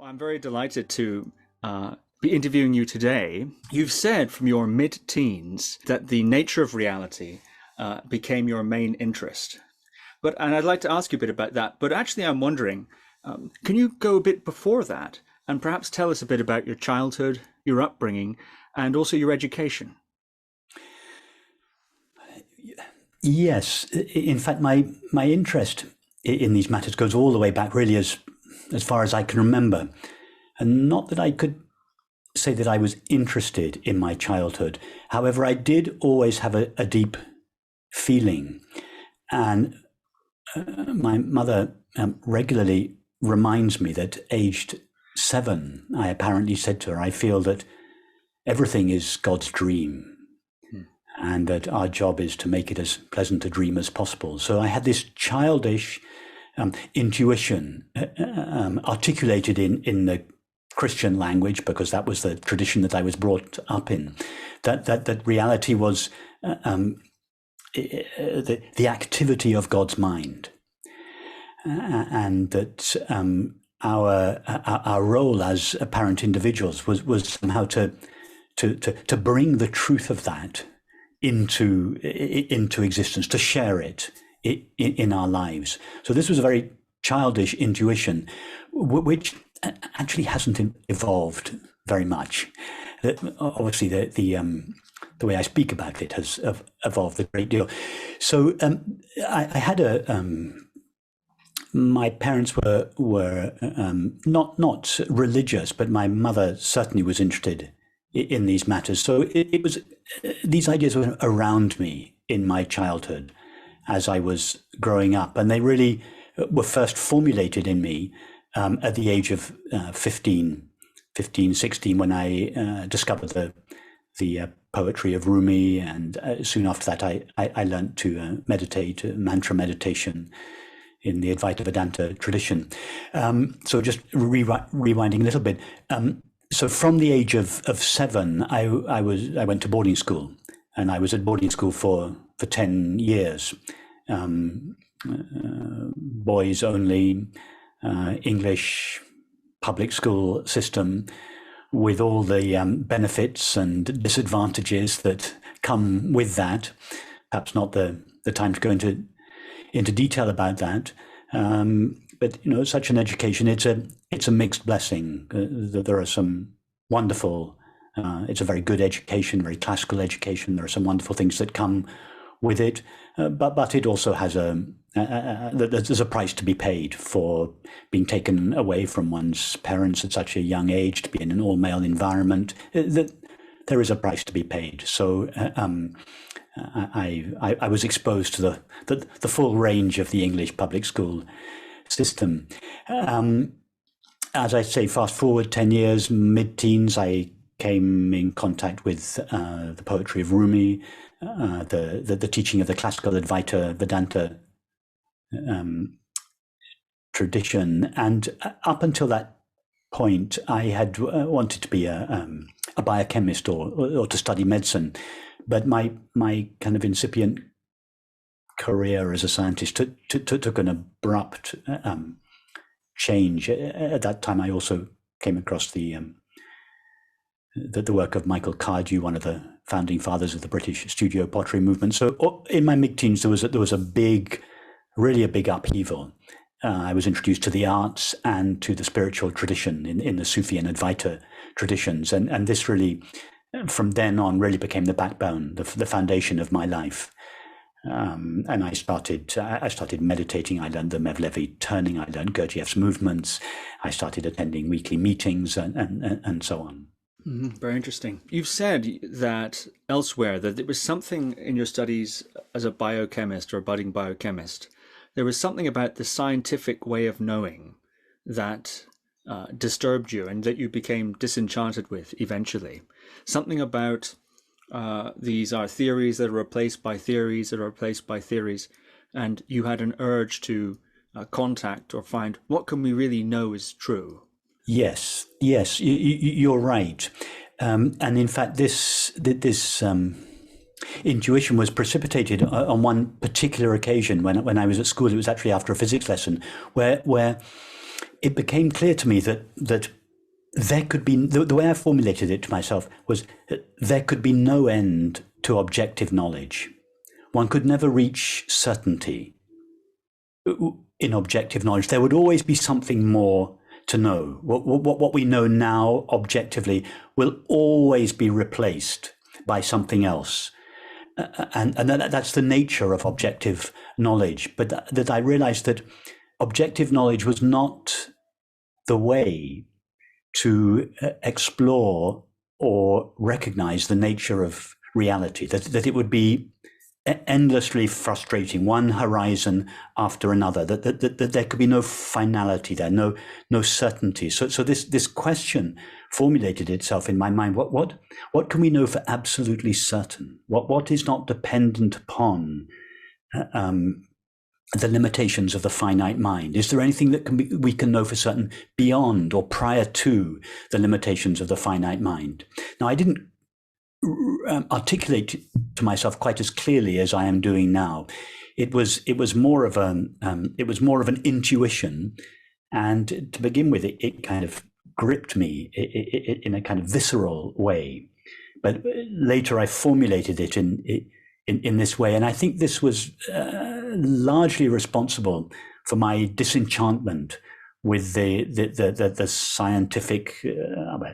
I'm very delighted to be interviewing you today. You've said from your mid-teens that the nature of reality became your main interest. And I'd like to ask you a bit about that. But actually, I'm wondering, can you go a bit before that and perhaps tell us a bit about your childhood, your upbringing, and also your education? Yes. In fact, my interest in these matters goes all the way back, really, as far as I can remember. And not that I could say that I was interested in my childhood. However, I did always have a deep feeling. And my mother regularly reminds me that aged 7, I apparently said to her, I feel that everything is God's dream. And that our job is to make it as pleasant a dream as possible. So I had this childish intuition articulated in the Christian language, because that was the tradition that I was brought up in, that reality was the activity of God's mind, and that our role as apparent individuals was somehow to bring the truth of that into existence, to share it in our lives. So this was a very childish intuition, which actually hasn't evolved very much. Obviously, the way I speak about it has evolved a great deal. So I had my parents were not religious, but my mother certainly was interested in these matters. So it was, these ideas were around me in my childhood as I was growing up, and they really were first formulated in me at the age of 15, 16, when I discovered the poetry of Rumi, and soon after that I learned to meditate, mantra meditation in the Advaita Vedanta tradition. So just rewinding a little bit. So from the age of 7, I went to boarding school, and I was at boarding school for 10 years. Boys only, English public school system, with all the benefits and disadvantages that come with that. Perhaps not the time to go into detail about that. But such an education, it's a mixed blessing. There are some wonderful. It's a very good education, very classical education. There are some wonderful things that come with it, but it also has there's a price to be paid for being taken away from one's parents at such a young age, to be in an all-male environment. That there is a price to be paid. So I was exposed to the full range of the English public school system. As I say, fast forward 10 years, mid-teens, I came in contact with the poetry of Rumi, the teaching of the classical Advaita Vedanta tradition. And up until that point, I had wanted to be a biochemist or to study medicine. But my kind of incipient career as a scientist took an abrupt change. At that time, I also came across the work of Michael Cardew, one of the founding fathers of the British studio pottery movement. So in my mid-teens, there was really a big upheaval. I was introduced to the arts and to the spiritual tradition in the Sufi and Advaita traditions, and this really, from then on, really became the backbone, the foundation of my life. And I started meditating. I learned the Mevlevi turning. I learned Gurdjieff's movements. I started attending weekly meetings and so on. Very interesting. You've said that elsewhere that there was something in your studies as a biochemist or a budding biochemist. There was something about the scientific way of knowing that disturbed you and that you became disenchanted with eventually. Something about these are theories that are replaced by theories that are replaced by theories, and you had an urge to contact or find what can we really know is true. Yes, you're right. And in fact, this intuition was precipitated on one particular occasion when I was at school. It was actually after a physics lesson where it became clear to me that there could be, the way I formulated it to myself was there could be no end to objective knowledge. One could never reach certainty in objective knowledge. There would always be something more to know. What we know now objectively will always be replaced by something else. And that's the nature of objective knowledge. But that I realized that objective knowledge was not the way to explore or recognize the nature of reality, that it would be endlessly frustrating, one horizon after another, that there could be no finality there, no certainty. So this question formulated itself in my mind. What can we know for absolutely certain? What is not dependent upon the limitations of the finite mind? Is there anything that we can know for certain beyond or prior to the limitations of the finite mind? Now, I didn't articulate to myself quite as clearly as I am doing now. It was more of an intuition, and to begin with, it kind of gripped me in a kind of visceral way. But later, I formulated it in this way, and I think this was largely responsible for my disenchantment with the scientific.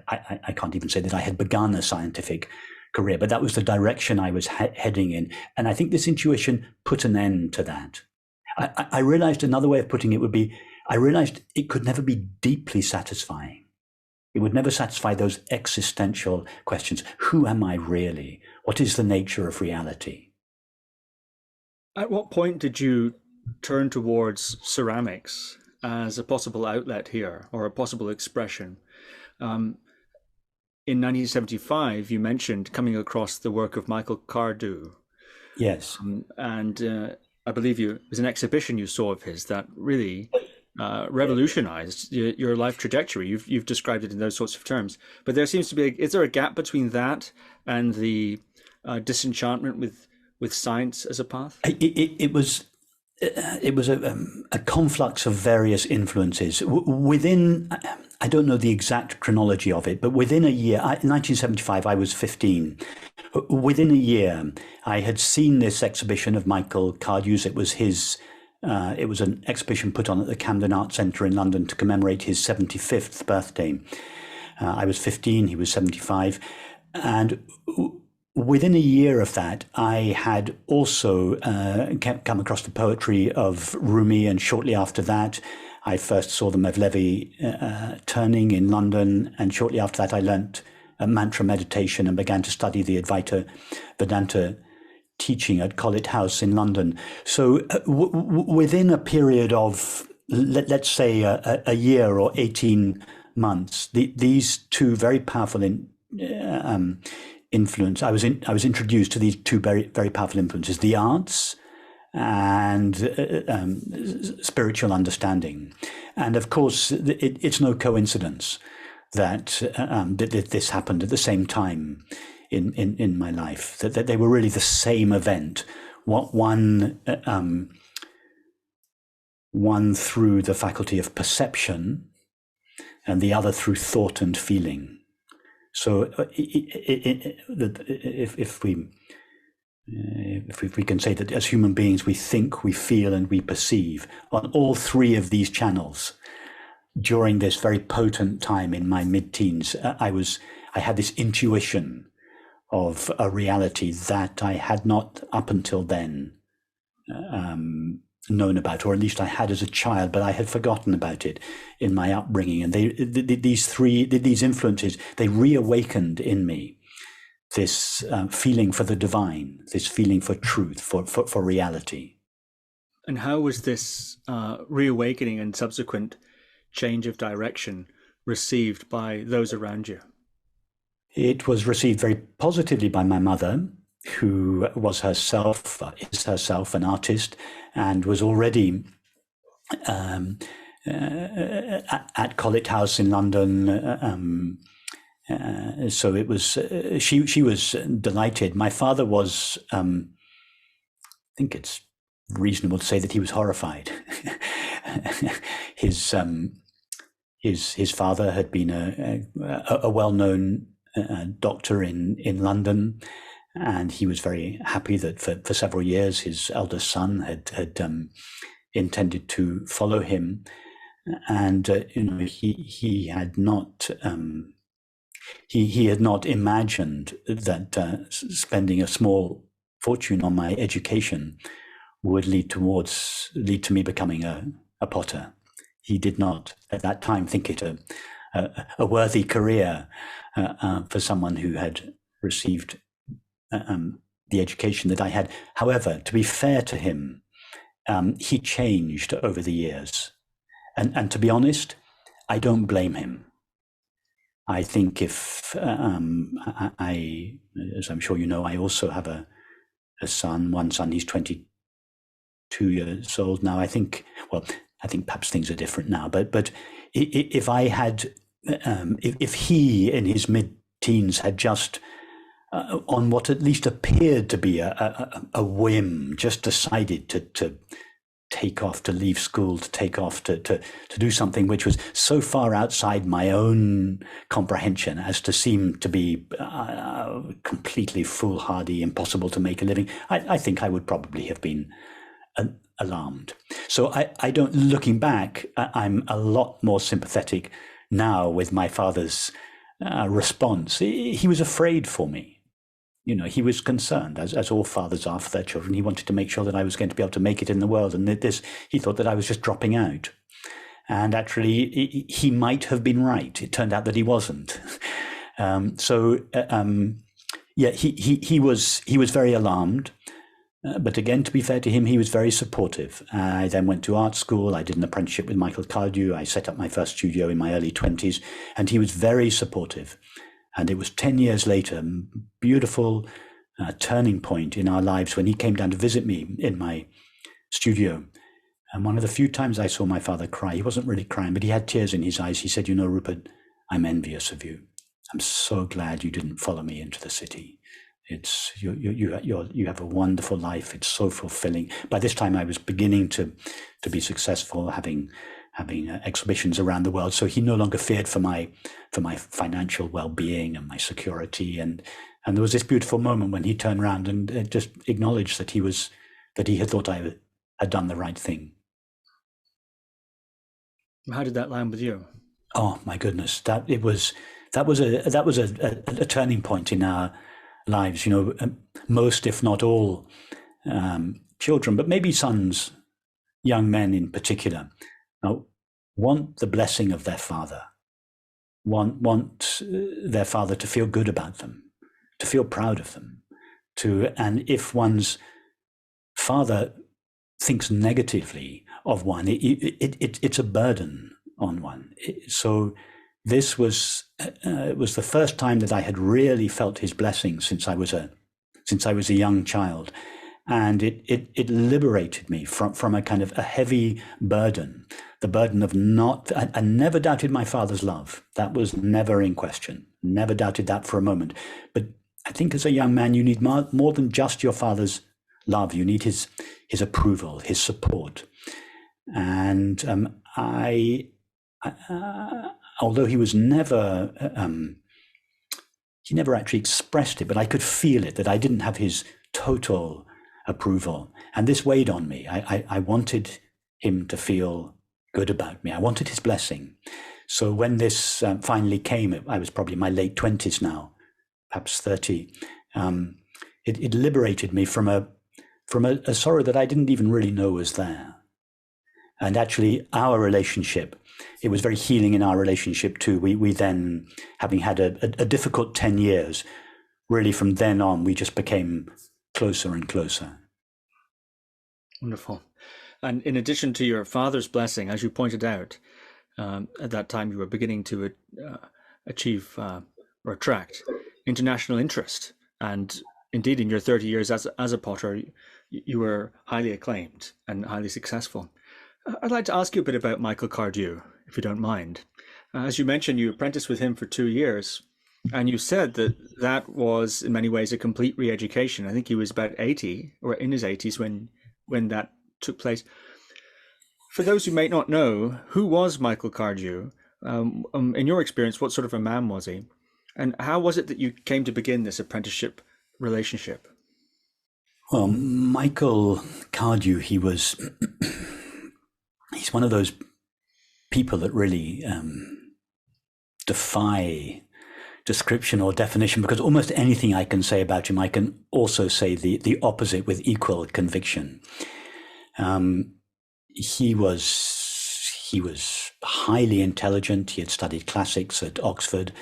I can't even say that I had begun a scientific career, but that was the direction I was heading in. And I think this intuition put an end to that. I realized another way of putting it would be, I realized it could never be deeply satisfying. It would never satisfy those existential questions. Who am I really? What is the nature of reality? At what point did you turn towards ceramics as a possible outlet here, or a possible expression? In 1975, you mentioned coming across the work of Michael Cardew. Yes. And I believe it was an exhibition you saw of his that really revolutionized your life trajectory. You've described it in those sorts of terms. But there seems to be, is there a gap between that and the disenchantment with science as a path? It was a conflux of various influences within. I don't know the exact chronology of it, but within a year, in 1975, I was 15. Within a year, I had seen this exhibition of Michael Cardew's. It was it was an exhibition put on at the Camden Art Centre in London to commemorate his 75th birthday. I was 15, he was 75. And within a year of that, I had also come across the poetry of Rumi, and shortly after that, I first saw the Mevlevi turning in London, and shortly after that, I learnt mantra meditation and began to study the Advaita Vedanta teaching at Collett House in London. So within a period of, let's say, a year or 18 months, these two very powerful influence. I was introduced to these two very, very powerful influences: the arts and spiritual understanding. And of course, it's no coincidence that this happened at the same time in my life. That they were really the same event. One through the faculty of perception, and the other through thought and feeling. So if we can say that as human beings, we think, we feel, and we perceive on all three of these channels, during this very potent time in my mid-teens, I had this intuition of a reality that I had not up until then known about, or at least I had as a child, but I had forgotten about it in my upbringing. And these influences, they reawakened in me this feeling for the divine, this feeling for truth, for reality. And how was this reawakening and subsequent change of direction received by those around you? It was received very positively by my mother, who is herself an artist, and was already at Collett House in London. So it was she was delighted. My father was, I think it's reasonable to say that he was horrified. His father had been a well-known doctor in London, and he was very happy that for several years his eldest son had intended to follow him, and he had not he had not imagined that spending a small fortune on my education would lead to me becoming a potter. He did not at that time think it a worthy career for someone who had received the education that I had. However, to be fair to him, he changed over the years. And to be honest, I don't blame him. I think if I, as I'm sure you know, I also have a son, one son, he's 22 years old now. I think perhaps things are different now, but if I had, if he in his mid-teens had just, on what at least appeared to be a whim, just decided to take off, to leave school, to take off, to do something which was so far outside my own comprehension as to seem to be completely foolhardy, impossible to make a living, I think I would probably have been alarmed. So I don't, looking back, I'm a lot more sympathetic now with my father's response. He was afraid for me. He was concerned, as all fathers are for their children. He wanted to make sure that I was going to be able to make it in the world. And he thought that I was just dropping out. And actually, he might have been right. It turned out that he wasn't. He was very alarmed. But again, to be fair to him, he was very supportive. I then went to art school. I did an apprenticeship with Michael Cardew. I set up my first studio in my early 20s. And he was very supportive. And it was 10 years later, beautiful turning point in our lives when he came down to visit me in my studio. And one of the few times I saw my father cry, he wasn't really crying, but he had tears in his eyes. He said, Rupert, I'm envious of you. I'm so glad you didn't follow me into the city. It's you have a wonderful life. It's so fulfilling. By this time, I was beginning to be successful, having exhibitions around the world. So he no longer feared for my financial well-being and my security. And there was this beautiful moment when he turned around and just acknowledged that he had thought I had done the right thing. How did that land with you? Oh my goodness, that was a turning point in our lives. Most, if not all, children, but maybe sons, young men in particular, want the blessing of their father, want their father to feel good about them, to feel proud of them, and if one's father thinks negatively of one, it's a burden on one. So this was it was the first time that I had really felt his blessing since I was a young child. And it liberated me from a kind of a heavy burden, the burden of I never doubted my father's love. That was never in question, never doubted that for a moment. But I think as a young man, you need more than just your father's love. You need his approval, his support. And although he was never, he never actually expressed it, but I could feel it, that I didn't have his total approval. And this weighed on me. I wanted him to feel good about me. I wanted his blessing. So when this finally came, I was probably in my late 20s now, perhaps 30. It liberated me from a sorrow that I didn't even really know was there. And actually, our relationship, it was very healing in our relationship too. We then, having had a difficult 10 years, really from then on, we just became closer and closer. Wonderful. And in addition to your father's blessing, as you pointed out, at that time you were beginning to achieve or attract international interest. And indeed, in your 30 years as a potter, you were highly acclaimed and highly successful. I'd like to ask you a bit about Michael Cardew, if you don't mind. As you mentioned, you apprenticed with him for 2 years, and you said that was in many ways a complete re-education. I think he was about 80 or in his 80s when that took place. For those who may not know, who was Michael Cardew? In your experience, what sort of a man was he? And how was it that you came to begin this apprenticeship relationship? Well, Michael Cardew, he's one of those people that really defy description or definition, because almost anything I can say about him, I can also say the opposite with equal conviction. He was highly intelligent. He had studied classics at Oxford.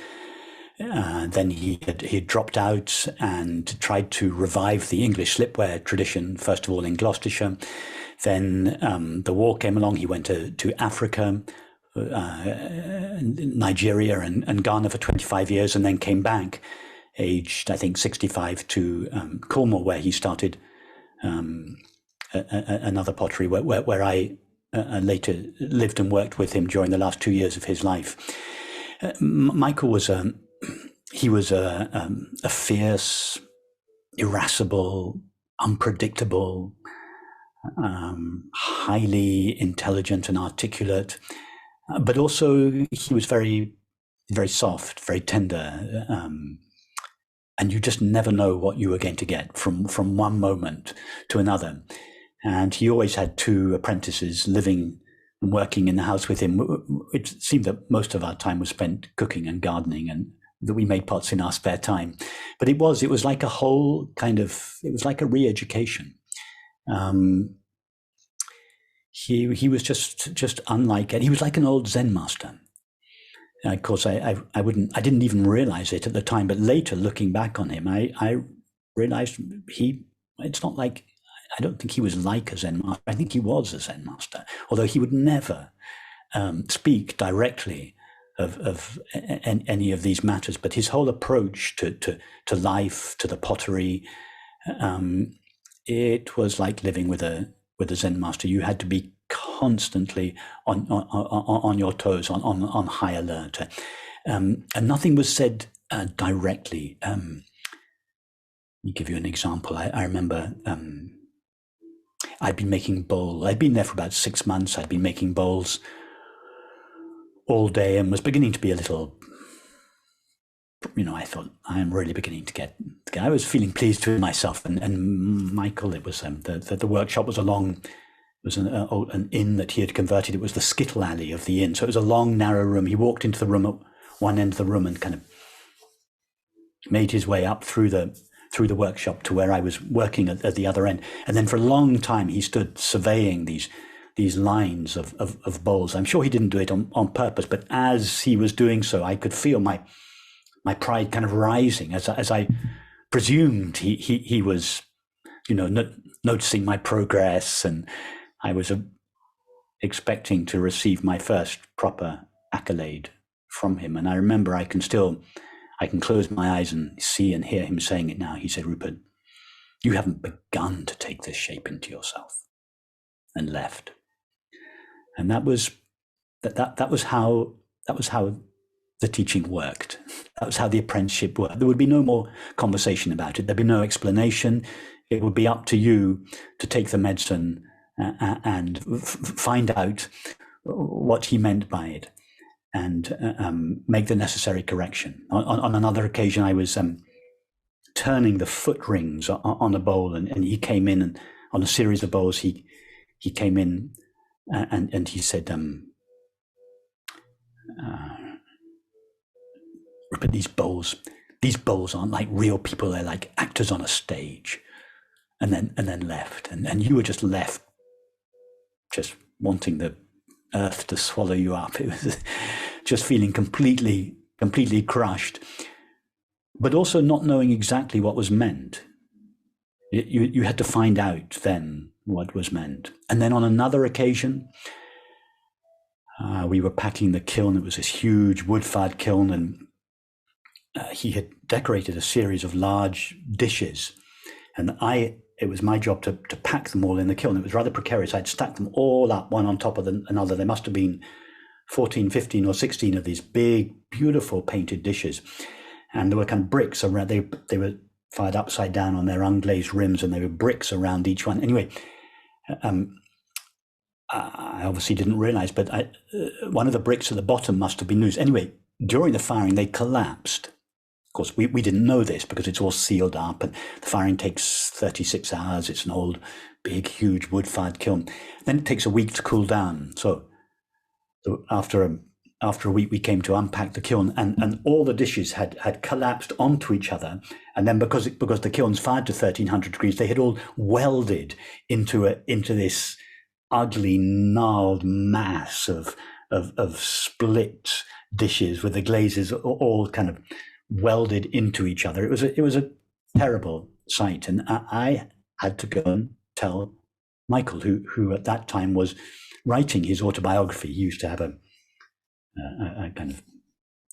Then he had dropped out and tried to revive the English slipware tradition, first of all in Gloucestershire. Then the war came along. He went to Africa, Nigeria and Ghana for 25 years, and then came back, aged, I think, 65, to Cornwall, where he started another pottery, where I later lived and worked with him during the last 2 years of his life. Michael was a fierce, irascible, unpredictable, highly intelligent and articulate, but also he was very, very soft, very tender, and you just never know what you were going to get from one moment to another. And he always had 2 apprentices living and working in the house with him. It seemed that most of our time was spent cooking and gardening, and that we made pots in our spare time. But it was like a whole it was like a re-education. He was just unlike it. He was like an old Zen master. Of course, I didn't even realize it at the time, but later looking back on him, I realized it's not like, I don't think he was like a Zen master. I think he was a Zen master, although he would never speak directly of any of these matters. But his whole approach to life, to the pottery, it was like living with a Zen master. You had to be constantly on your toes, on high alert, and nothing was said directly. Let me give you an example. I remember I'd been making bowls. I'd been there for about 6 months. I'd been making bowls all day and was beginning to be a little, I thought, I am really beginning to get, I was feeling pleased with myself. And Michael, it was, the workshop was an inn that he had converted. It was the skittle alley of the inn. So it was a long, narrow room. He walked into the room at one end of the room and kind of made his way up through the workshop to where I was working at the other end. And then for a long time, he stood surveying these lines of bowls. I'm sure he didn't do it on purpose, but as he was doing so, I could feel my pride kind of rising as I presumed he was, noticing my progress, and I was expecting to receive my first proper accolade from him. And I remember I can close my eyes and see and hear him saying it now. He said, "Rupert, you haven't begun to take this shape into yourself," and left. And that was how the teaching worked. That was how the apprenticeship worked. There would be no more conversation about it. There'd be no explanation. It would be up to you to take the medicine and find out what he meant by it, and make the necessary correction. On another occasion, I was turning the foot rings on a bowl, and he came in, and on a series of bowls, he came in and he said, "Rupert, these bowls aren't like real people. They're like actors on a stage," and then left, and you were just left, just wanting the earth to swallow you up. It was just feeling completely crushed, but also not knowing exactly what was meant. You had to find out then what was meant. And then on another occasion, we were packing the kiln. It was this huge wood-fired kiln, and he had decorated a series of large dishes, and it was my job to pack them all in the kiln. It was rather precarious. I'd stacked them all up, one on top of another. There must have been 14, 15 or 16 of these big, beautiful painted dishes. And there were kind of bricks around. They were fired upside down on their unglazed rims, and there were bricks around each one. Anyway, I obviously didn't realize, but one of the bricks at the bottom must have been loose. Anyway, during the firing, they collapsed. Of course, we didn't know this because it's all sealed up, and the firing takes 36 hours. It's an old, big, huge wood-fired kiln. Then it takes a week to cool down. So after a week, we came to unpack the kiln, and all the dishes had collapsed onto each other. And then because the kiln's fired to 1300 degrees, they had all welded into this ugly, gnarled mass of split dishes with the glazes all kind of welded into each other. It was a terrible sight, and I had to go and tell Michael, who at that time was writing his autobiography. He used to have a kind of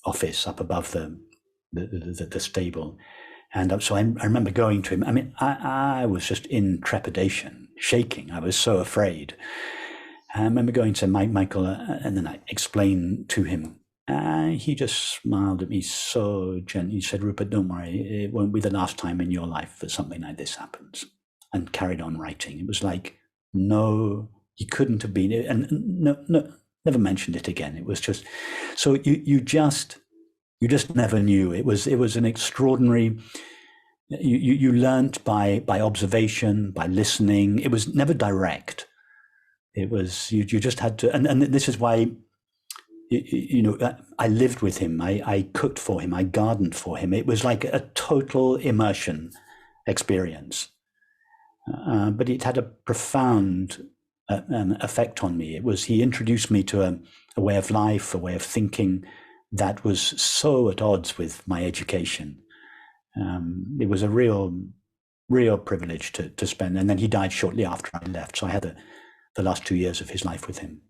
office up above the stable, and so I remember going to him. I mean, I was just in trepidation, shaking. I was so afraid. I remember going to Michael, and then I explained to him. He just smiled at me so gently. He said, "Rupert, don't worry. It won't be the last time in your life that something like this happens," and carried on writing. It was like, no, he couldn't have been, and no, never mentioned it again. It was just, so you just never knew. It was an extraordinary. You learnt by observation, by listening. It was never direct. It was you just had to, and this is why. I lived with him. I cooked for him. I gardened for him. It was like a total immersion experience, but it had a profound effect on me. He introduced me to a way of life, a way of thinking that was so at odds with my education. It was a real privilege to spend. And then he died shortly after I left, so I had the last 2 years of his life with him.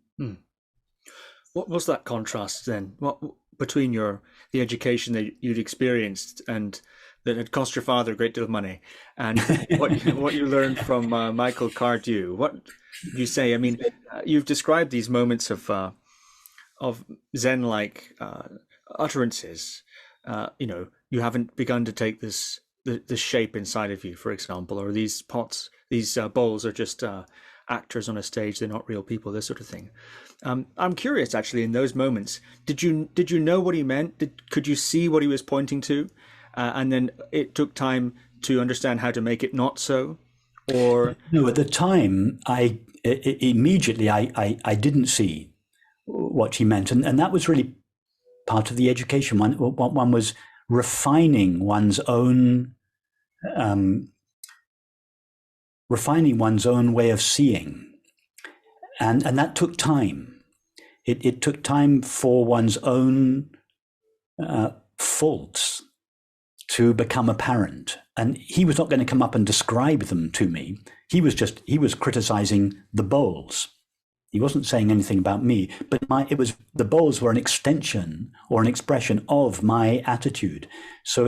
What was that contrast then? What between the education that you'd experienced and that had cost your father a great deal of money, and what you learned from Michael Cardew? What you say? I mean, you've described these moments of Zen-like utterances. You haven't begun to take the shape inside of you, for example, or these pots, these bowls are just actors on a stage. They're not real people. This sort of thing. I'm curious, actually, in those moments, did you know what he meant? Could you see what he was pointing to? And then it took time to understand how to make it not so? Or no, at the time, I immediately didn't see what he meant. And that was really part of the education. One was refining one's own way of seeing. And that took time. It took time for one's own faults to become apparent. And he was not going to come up and describe them to me. He was criticizing the bowls. He wasn't saying anything about me, but the bowls were an extension or an expression of my attitude. So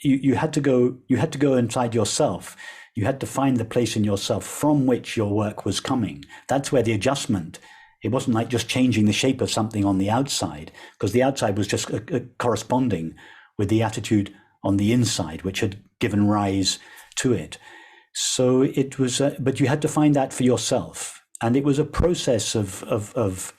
you had to go inside yourself. You had to find the place in yourself from which your work was coming. That's where the adjustment, it wasn't like just changing the shape of something on the outside, because the outside was just corresponding with the attitude on the inside, which had given rise to it. So it was, but you had to find that for yourself. And it was a process of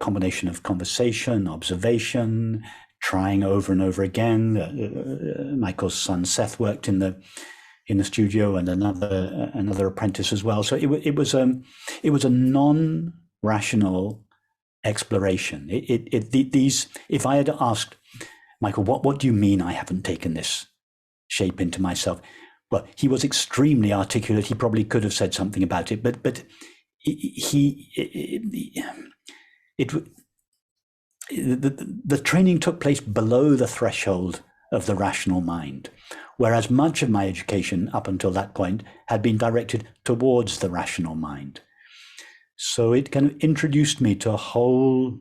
combination of conversation, observation, trying over and over again. Michael's son Seth worked in the studio, and another apprentice as well. So it was a non-rational exploration. If I had asked Michael, what do you mean I haven't taken this shape into myself? Well, he was extremely articulate. He probably could have said something about it, but the training took place below the threshold of the rational mind, whereas much of my education up until that point had been directed towards the rational mind. So it kind of introduced me to a whole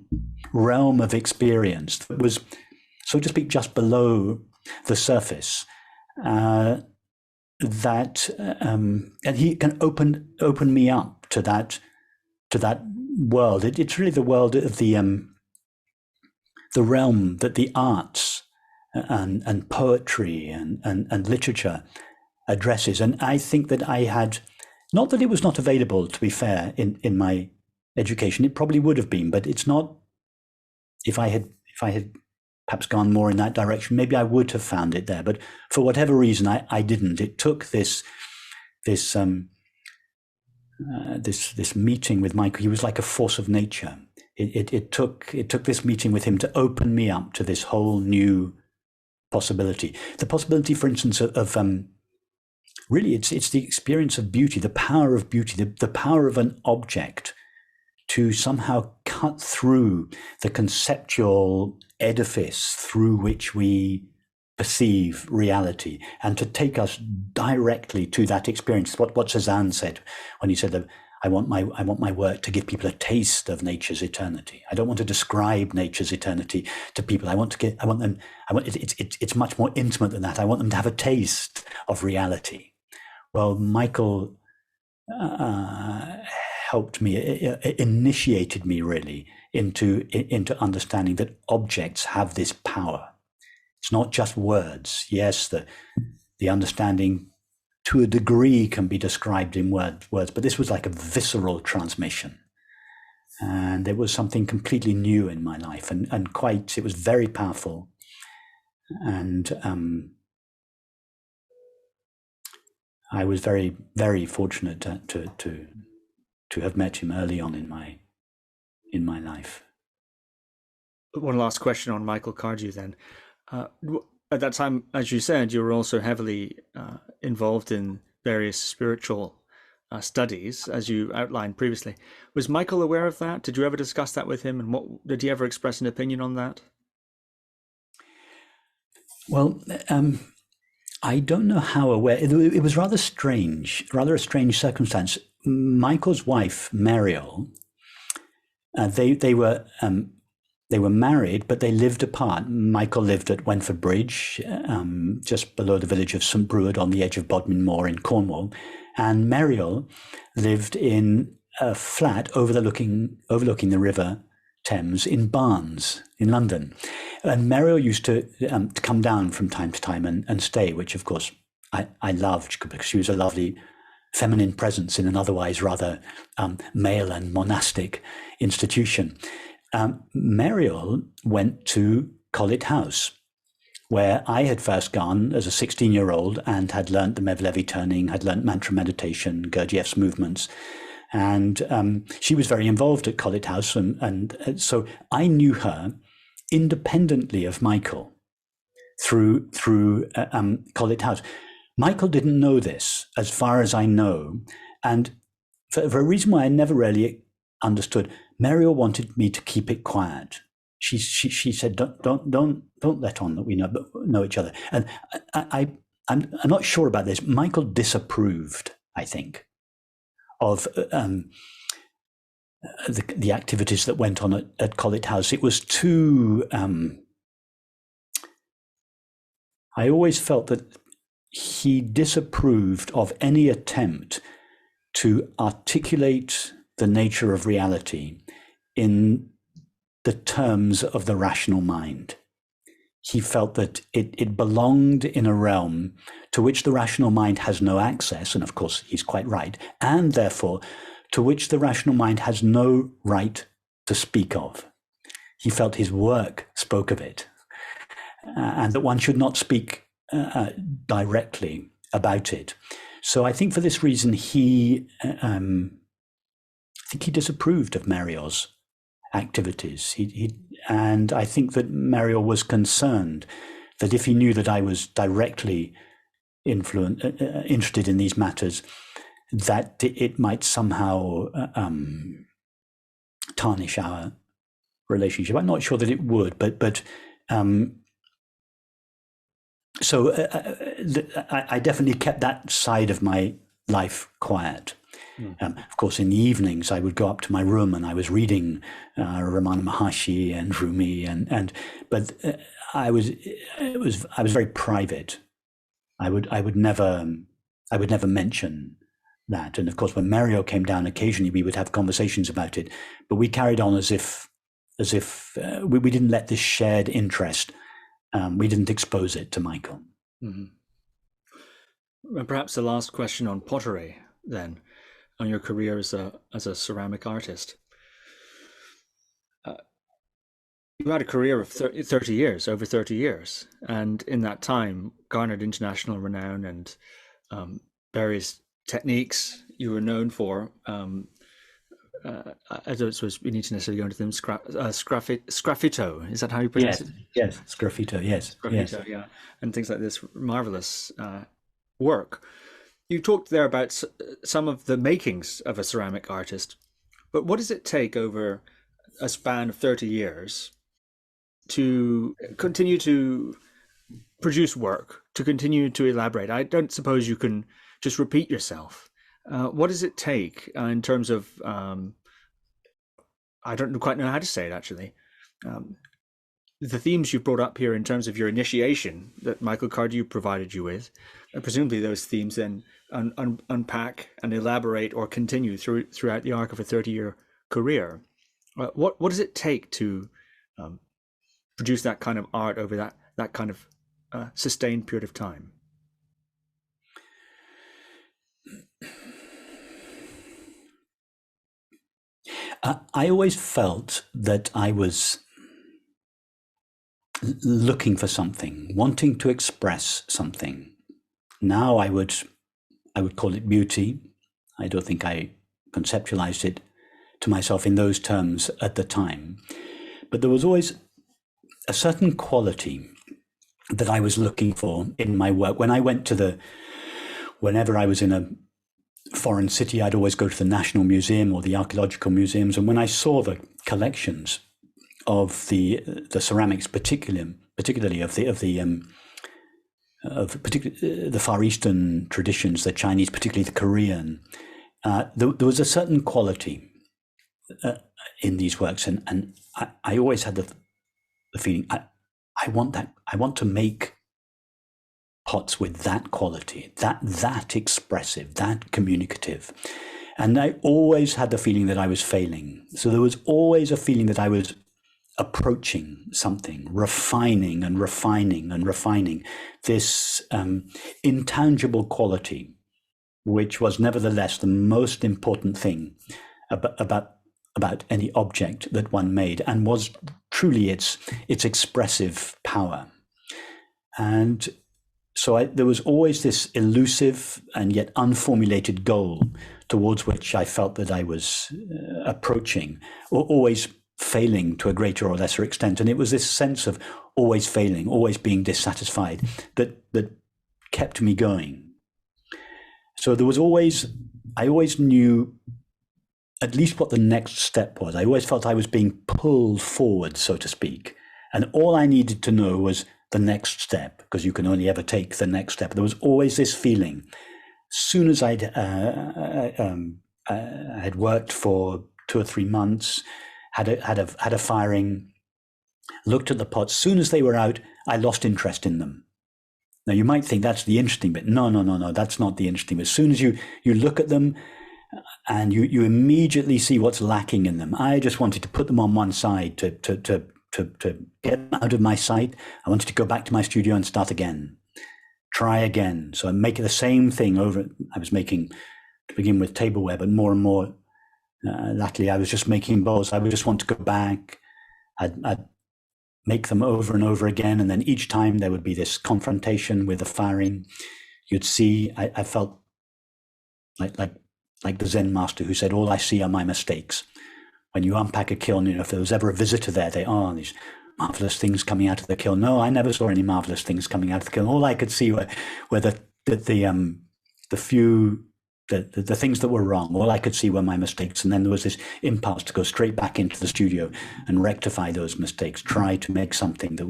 realm of experience that was, so to speak, just below the surface. And he can open me up to that world. It's really the world of the realm that the arts and poetry and literature addresses. And I think that I had Not that it was not available, to be fair, in my education. It probably would have been, but it's not. If I had perhaps gone more in that direction, maybe I would have found it there. But for whatever reason, I didn't. It took this meeting with Michael. He was like a force of nature. It took this meeting with him to open me up to this whole new possibility. The possibility, for instance, of really, it's the experience of beauty, the power of beauty, the power of an object to somehow cut through the conceptual edifice through which we perceive reality, and to take us directly to that experience. What Cezanne said when he said that I want my work to give people a taste of nature's eternity. I don't want to describe nature's eternity to people. It's much more intimate than that. I want them to have a taste of reality. Well, Michael helped me, initiated me really into understanding that objects have this power. It's not just words. Yes, the understanding to a degree can be described in words, but this was like a visceral transmission. And it was something completely new in my life, and it was very powerful. And I was very, very fortunate to have met him early on in my life. One last question on Michael Cardew then. At that time, as you said, you were also heavily involved in various spiritual studies, as you outlined previously. Was Michael aware of that? Did you ever discuss that with him? And did he ever express an opinion on that? Well, I don't know how aware. It was rather a strange circumstance. Michael's wife, Mariel, they were married, but they lived apart. Michael lived at Wentford Bridge, just below the village of St. Breward on the edge of Bodmin Moor in Cornwall. And Mariel lived in a flat overlooking the River Thames in Barnes in London. And Mariel used to come down from time to time and stay, which of course I loved, because she was a lovely feminine presence in an otherwise rather male and monastic institution. Mariel went to Collet House, where I had first gone as a 16-year-old and had learnt the Mevlevi turning, had learnt mantra meditation, Gurdjieff's movements. And she was very involved at Collet House. And so I knew her independently of Michael through Collet House. Michael didn't know this, as far as I know. And for a reason why I never really understood, Mariel wanted me to keep it quiet. She said, don't let on that we know each other. And I'm not sure about this. Michael disapproved, I think, of the activities that went on at Collet House. It was too. I always felt that he disapproved of any attempt to articulate the nature of reality in the terms of the rational mind. He felt that it belonged in a realm to which the rational mind has no access, and of course he's quite right, and therefore to which the rational mind has no right to speak of. He felt his work spoke of it, and that one should not speak directly about it. So I think for this reason, I think he disapproved of Mariel's activities. And I think that Mariel was concerned that if he knew that I was directly interested in these matters, that it might somehow tarnish our relationship. I'm not sure that it would, but so I definitely kept that side of my life quiet. Of course, in the evenings, I would go up to my room and I was reading Ramana Maharshi and Rumi, but I was very private. I would never mention that. And of course, when Mariel came down, occasionally we would have conversations about it, but we carried on as if we didn't let this shared interest. We didn't expose it to Michael. Mm-hmm. And perhaps the last question on pottery then. on your career as a ceramic artist. Uh, you had a career of 30 years, over 30 years, and in that time garnered international renown and various techniques you were known for. I don't suppose we need to necessarily go into them. Sgraffito, is that how you pronounce Yes, it? yes, Sgraffito, yes, yes. Sgraffito, yeah, and things like this marvelous work. You talked there about some of the makings of a ceramic artist, but what does it take over a span of 30 years to continue to produce work, to continue to elaborate? I don't suppose you can just repeat yourself. What does it take in terms of, I don't quite know how to say it actually, the themes you've brought up here in terms of your initiation that Michael Cardew provided you with, presumably those themes then unpack and elaborate or continue throughout the arc of a 30-year career. What does it take to produce that kind of art over that kind of sustained period of time? I always felt that I was looking for something, wanting to express something. Now I would call it beauty. I don't think I conceptualized it to myself in those terms at the time. But there was always a certain quality that I was looking for in my work. Whenever I was in a foreign city, I'd always go to the National Museum or the archaeological museums. And when I saw the collections of the ceramics, particularly of the Far Eastern traditions, the Chinese, particularly the Korean, there was a certain quality in these works, and I always had the feeling I want that. I want to make pots with that quality, that expressive, that communicative. And I always had the feeling that I was failing. So there was always a feeling that I was approaching something, refining and refining and refining this intangible quality, which was nevertheless the most important thing about any object that one made, and was truly its expressive power. And so there was always this elusive and yet unformulated goal towards which I felt that I was approaching, or always failing to a greater or lesser extent. And it was this sense of always failing, always being dissatisfied that kept me going. So I always knew at least what the next step was. I always felt I was being pulled forward, so to speak. And all I needed to know was the next step, because you can only ever take the next step. There was always this feeling. As soon as I had worked for 2 or 3 months, had a firing, looked at the pots, as soon as they were out, I lost interest in them. Now you might think that's the interesting bit. No, that's not the interesting bit. As soon as you look at them and you immediately see what's lacking in them. I just wanted to put them on one side to get them out of my sight. I wanted to go back to my studio and start again, try again. So I'm making the same thing over. I was making, to begin with, tableware, but more and more latterly I was just making bowls. I would just want to go back. I'd make them over and over again, and then each time there would be this confrontation with the firing. You'd see, I felt like the Zen master who said, all I see are my mistakes. When you unpack a kiln, if there was ever a visitor there, they are these marvelous things coming out of the kiln. No, I never saw any marvelous things coming out of the kiln. All I could see were the things that were wrong. All I could see were my mistakes. And then there was this impulse to go straight back into the studio and rectify those mistakes, try to make something that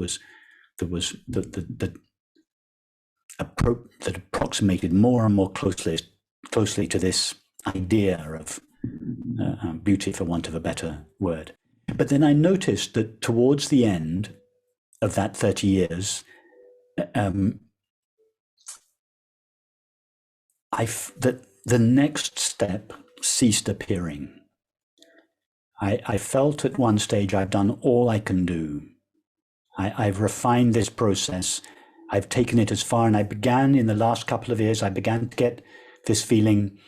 approximated more and more closely to this idea of beauty, for want of a better word. But then I noticed that towards the end of that 30 years, that the next step ceased appearing. I felt at one stage I've done all I can do. I've refined this process. I've taken it as far, and I began in the last couple of years, I began to get this feeling,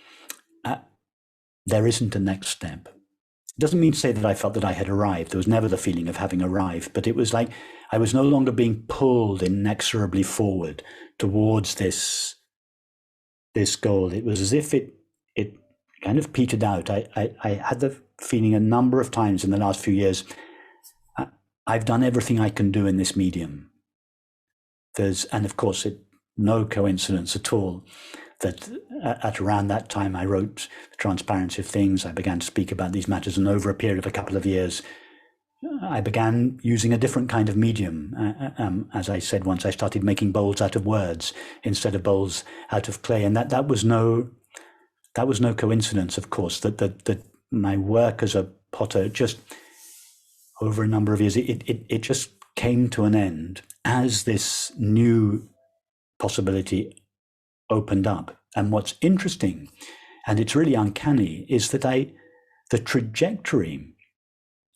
there isn't a next step. It doesn't mean to say that I felt that I had arrived. There was never the feeling of having arrived, but it was like I was no longer being pulled inexorably forward towards this goal. It was as if it kind of petered out. I had the feeling a number of times in the last few years, I've done everything I can do in this medium. And of course, no coincidence at all that at around that time I wrote The Transparency of Things. I began to speak about these matters, and over a period of a couple of years, I began using a different kind of medium. As I said once, I started making bowls out of words instead of bowls out of clay, and that was no coincidence, of course. That my work as a potter, just over a number of years, it just came to an end as this new possibility opened up. And what's interesting, and it's really uncanny, is that the trajectory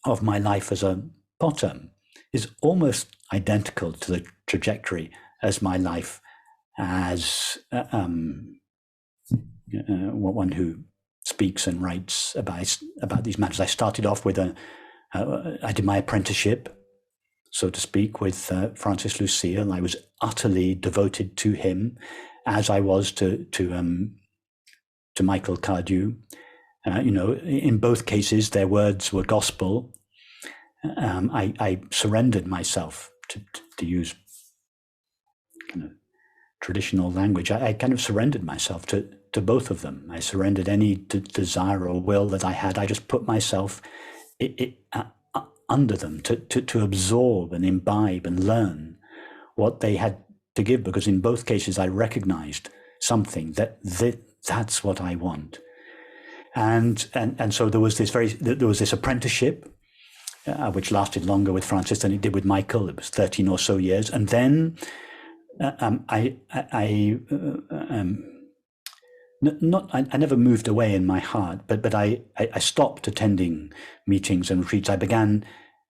of my life as a potter is almost identical to the trajectory as my life as one who speaks and writes about these matters. I started off with I did my apprenticeship, so to speak, with Francis Lucille. I was utterly devoted to him, as I was to Michael Cardew. In both cases, their words were gospel. I surrendered myself, to use kind of traditional language. I kind of surrendered myself to both of them. I surrendered any desire or will that I had. I just put myself under them to absorb and imbibe and learn what they had to give, because in both cases I recognized something that's what I want. And so there was this apprenticeship, which lasted longer with Francis than it did with Michael. It was 13 or so years, and then I never moved away in my heart, but I stopped attending meetings and retreats.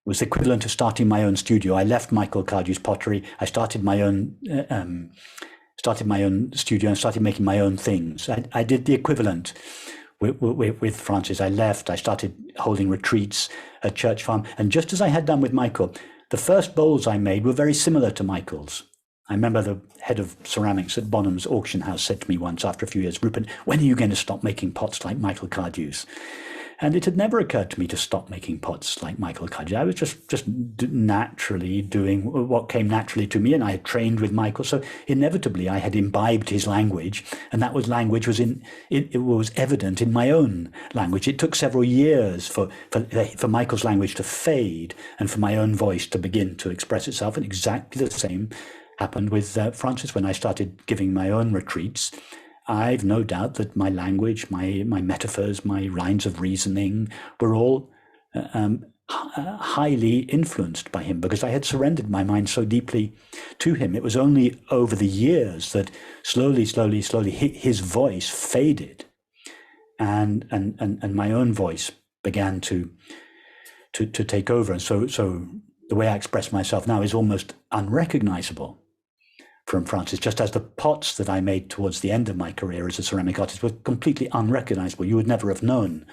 Was the equivalent of starting my own studio. I left Michael Cardew's pottery. I started my own studio and started making my own things. I did the equivalent with Francis. I left. I started holding retreats at Church Farm, and just as I had done with Michael, the first bowls I made were very similar to Michael's. I remember the head of ceramics at Bonham's auction house said to me once after a few years, "Rupert, when are you going to stop making pots like Michael Cardew's?" And it had never occurred to me to stop making pots like Michael Cardew. I was just naturally doing what came naturally to me, and I had trained with Michael, so inevitably I had imbibed his language, and that language was evident in my own language. It took several years for Michael's language to fade and for my own voice to begin to express itself, and exactly the same happened with Francis when I started giving my own retreats. I've no doubt that my language, my metaphors, my lines of reasoning were all highly influenced by him, because I had surrendered my mind so deeply to him. It was only over the years that slowly his voice faded, and my own voice began to take over. And so the way I express myself now is almost unrecognizable from Francis, just as the pots that I made towards the end of my career as a ceramic artist were completely unrecognizable. You would never have known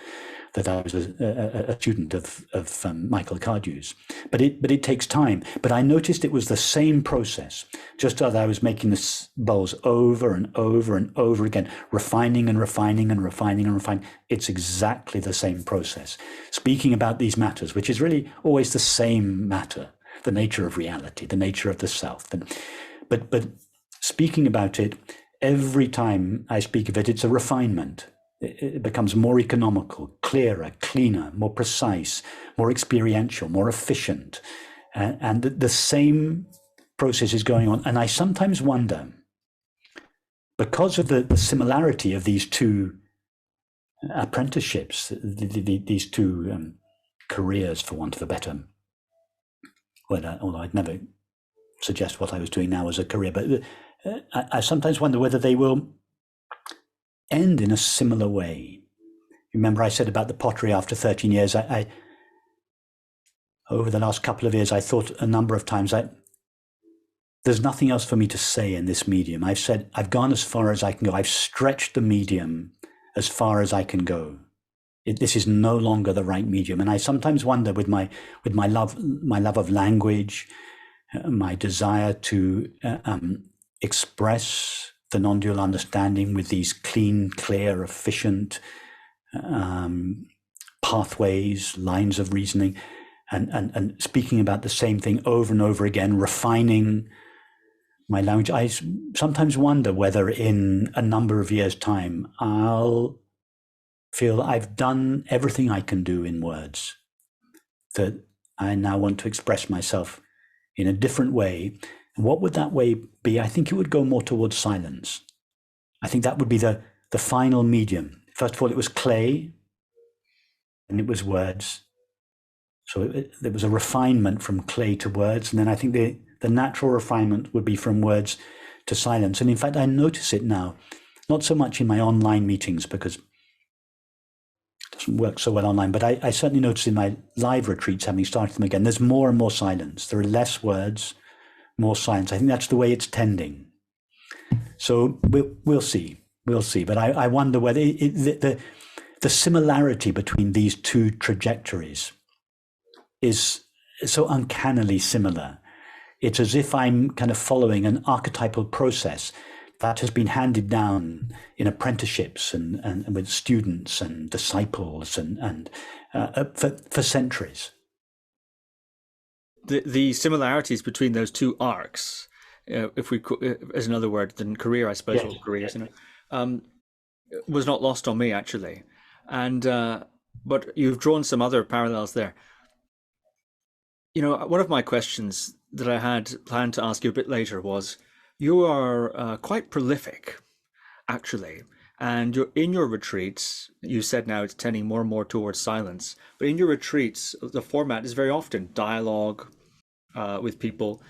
that I was a student of Michael Cardew's. But it takes time. But I noticed it was the same process, just as I was making the bowls over and over and over again, refining and refining and refining and refining. It's exactly the same process. Speaking about these matters, which is really always the same matter, the nature of reality, the nature of the self. But speaking about it, every time I speak of it, it's a refinement. It becomes more economical, clearer, cleaner, more precise, more experiential, more efficient. And the same process is going on. And I sometimes wonder, because of the similarity of these two apprenticeships, these two careers, for want of a better word, although I'd never suggest what I was doing now as a career, but I sometimes wonder whether they will end in a similar way. Remember I said about the pottery after 13 years, I over the last couple of years, I thought a number of times, there's nothing else for me to say in this medium. I've said, I've gone as far as I can go. I've stretched the medium as far as I can go. This is no longer the right medium. And I sometimes wonder, with my love of language, my desire to express the non-dual understanding with these clean, clear, efficient pathways, lines of reasoning, and speaking about the same thing over and over again, refining my language. I sometimes wonder whether in a number of years' time, I'll feel I've done everything I can do in words, that I now want to express myself in a different way. And what would that way be? I think it would go more towards silence. I think that would be the final medium. First of all, it was clay, and it was words. So there was a refinement from clay to words. And then I think the natural refinement would be from words to silence. And in fact, I notice it now, not so much in my online meetings, because it doesn't work so well online, but I certainly notice in my live retreats, having started them again, there's more and more silence. There are less words, more silence. I think that's the way it's tending. So we'll see. We'll see. But I wonder whether the similarity between these two trajectories is so uncannily similar. It's as if I'm kind of following an archetypal process that has been handed down in apprenticeships and with students and disciples and for centuries. The similarities between those two arcs, if we as another word than career, I suppose, yes, or careers, was not lost on me actually, and but you've drawn some other parallels there. One of my questions that I had planned to ask you a bit later was, you are quite prolific, actually, and in your retreats, you said now it's tending more and more towards silence, but in your retreats, the format is very often dialogue with people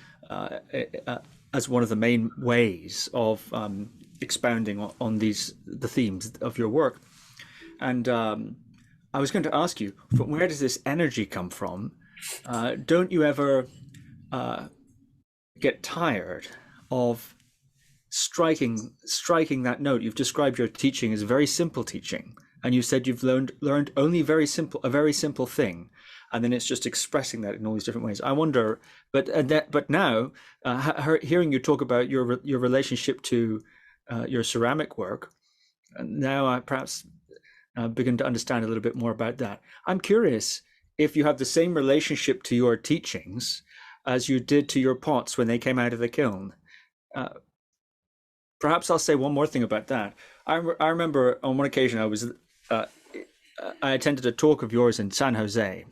as one of the main ways of expounding on the themes of your work. And I was going to ask you, where does this energy come from? Don't you ever get tired of striking that note? You've described your teaching as very simple teaching, and you said you've learned only a very simple thing, and then it's just expressing that in all these different ways. I wonder, but now hearing you talk about your relationship to your ceramic work, now I perhaps begin to understand a little bit more about that. I'm curious if you have the same relationship to your teachings as you did to your pots when they came out of the kiln. Perhaps I'll say one more thing about that. I remember on one occasion I attended a talk of yours in San Jose,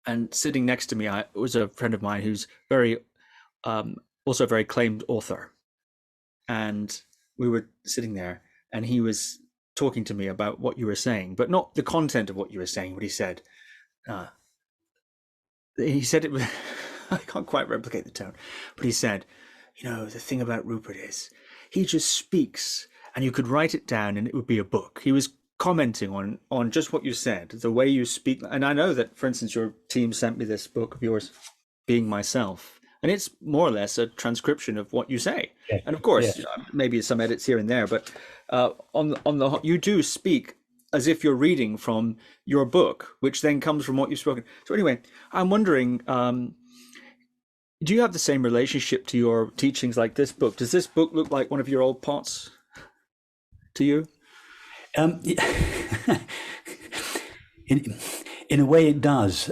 and sitting next to me was a friend of mine who's also a very acclaimed author, and we were sitting there, and he was talking to me about what you were saying, but not the content of what you were saying. What he said it was I can't quite replicate the tone, but he said, the thing about Rupert is he just speaks, and you could write it down and it would be a book. He was commenting on just what you said, the way you speak. And I know that, for instance, your team sent me this book of yours, Being Myself, and it's more or less a transcription of what you say. Yeah. And of course, maybe some edits here and there, but you do speak as if you're reading from your book, which then comes from what you've spoken. So anyway, I'm wondering, do you have the same relationship to your teachings like this book? Does this book look like one of your old pots to you? In a way it does.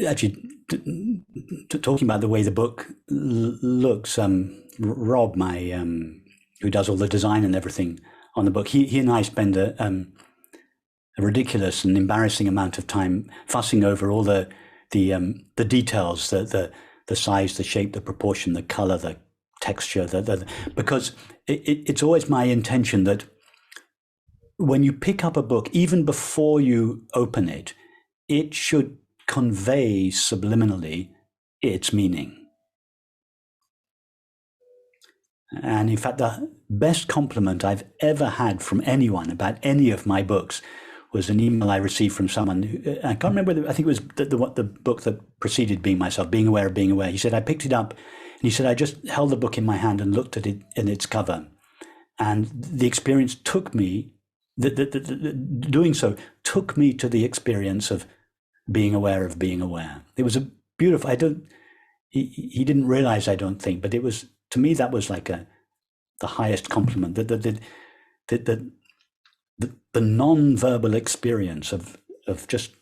Actually, talking about the way the book looks, Rob, who does all the design and everything on the book, he and I spend a ridiculous and embarrassing amount of time fussing over all the details, the size, the shape, the proportion, the color, the texture, because it's always my intention that when you pick up a book, even before you open it, it should convey subliminally its meaning. And in fact, the best compliment I've ever had from anyone about any of my books was an email I received from someone who, I can't remember whether, I think it was the book that preceded Being Myself, Being Aware of Being Aware. He said, I picked it up, and he said, I just held the book in my hand and looked at it in its cover. And the experience took me doing so took me to the experience of being aware of being aware. It was a beautiful. He didn't realize, I don't think, but it was, to me, that was like the highest compliment. The non-verbal experience of just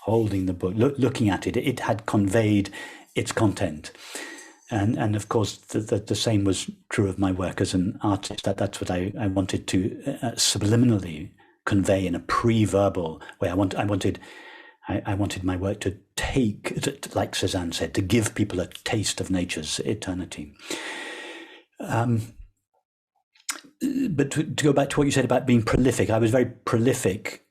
holding the book, looking at it, it had conveyed its content. And of course, the same was true of my work as an artist. That's what I wanted to subliminally convey in a pre-verbal way. I wanted my work to take, like Cézanne said, to give people a taste of nature's eternity. But to go back to what you said about being prolific, I was very prolific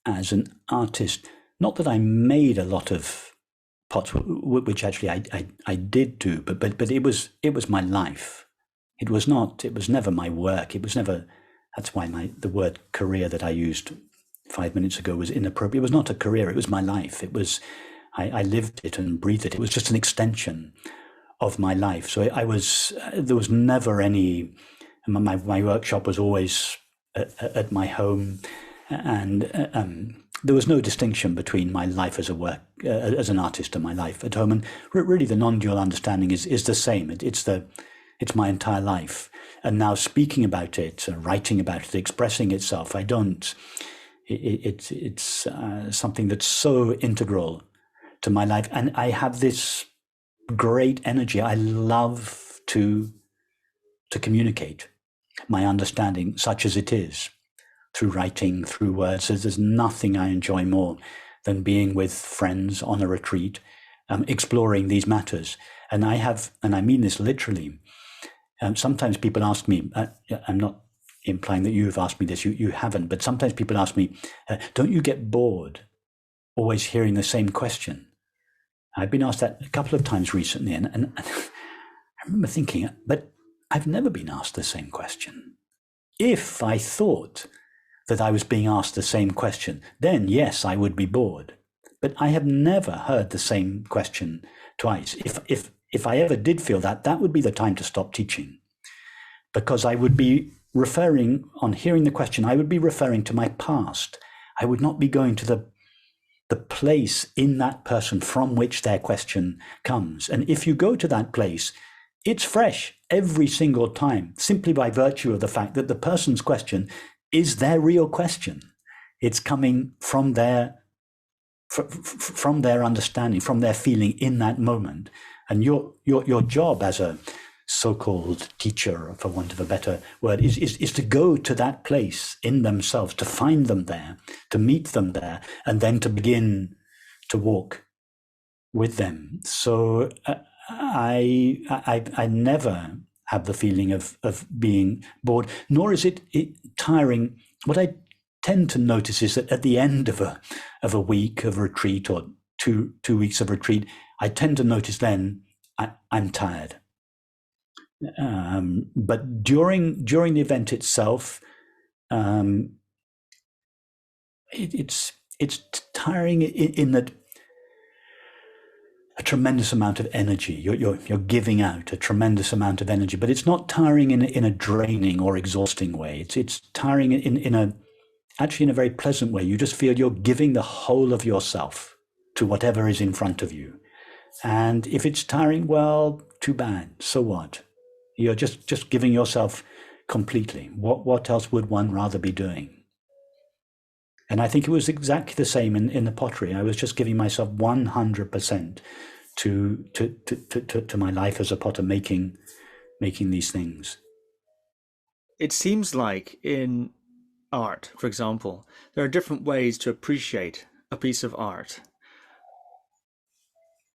as an artist. Not that I made a lot of pots, which actually I did do, but it was my life. It was never my work. It was never. That's why the word career that I used 5 minutes ago was inappropriate. It was not a career. It was my life. It was. I lived it and breathed it. It was just an extension of my life. So there was never any. My workshop was always at my home, and there was no distinction between my life as as an artist and my life at home. And really, the non-dual understanding is the same. It's my entire life. And now speaking about it, writing about it, expressing itself, it's something that's so integral to my life. And I have this great energy. I love to communicate my understanding, such as it is, through writing, through words. There's nothing I enjoy more than being with friends on a retreat, exploring these matters. And I mean this literally, sometimes people ask me, I'm not implying that you've asked me this, you haven't, but sometimes people ask me, don't you get bored always hearing the same question? I've been asked that a couple of times recently, and I remember thinking, but I've never been asked the same question. If I thought that I was being asked the same question, then yes, I would be bored. But I have never heard the same question twice. If I ever did feel that would be the time to stop teaching, because I would be referring, on hearing the question, I would be referring to my past. I would not be going to the place in that person from which their question comes. And if you go to that place, it's fresh every single time, simply by virtue of the fact that the person's question is their real question. It's coming from their understanding, from their feeling in that moment. And your job as a so-called teacher, for want of a better word, is to go to that place in themselves, to find them there, to meet them there, and then to begin to walk with them. So I never have the feeling of being bored, nor is it tiring. What I tend to notice is that at the end of a week of retreat, or two weeks of retreat, I tend to notice then I'm tired. But during the event itself, it's tiring in that a tremendous amount of energy. You're giving out a tremendous amount of energy, but it's not tiring in a draining or exhausting way. It's tiring in a very pleasant way. You just feel you're giving the whole of yourself to whatever is in front of you. And if it's tiring, well, too bad. So what? You're just giving yourself completely. What else would one rather be doing? And I think it was exactly the same in the pottery. I was just giving myself 100% to my life as a potter, making these things. It seems like in art, for example, there are different ways to appreciate a piece of art.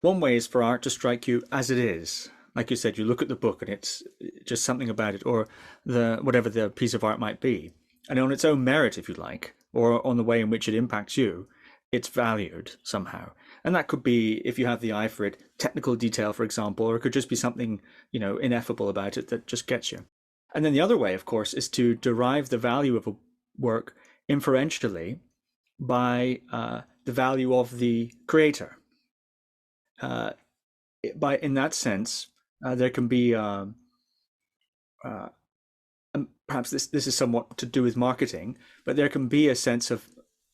One way is for art to strike you as it is. Like you said, you look at the book and it's just something about it, or whatever the piece of art might be. And on its own merit, if you like, or on the way in which it impacts you, it's valued somehow. And that could be, if you have the eye for it, technical detail, for example, or it could just be something, ineffable about it that just gets you. And then the other way, of course, is to derive the value of a work inferentially by the value of the creator. In that sense, there can be perhaps this is somewhat to do with marketing, but there can be a sense of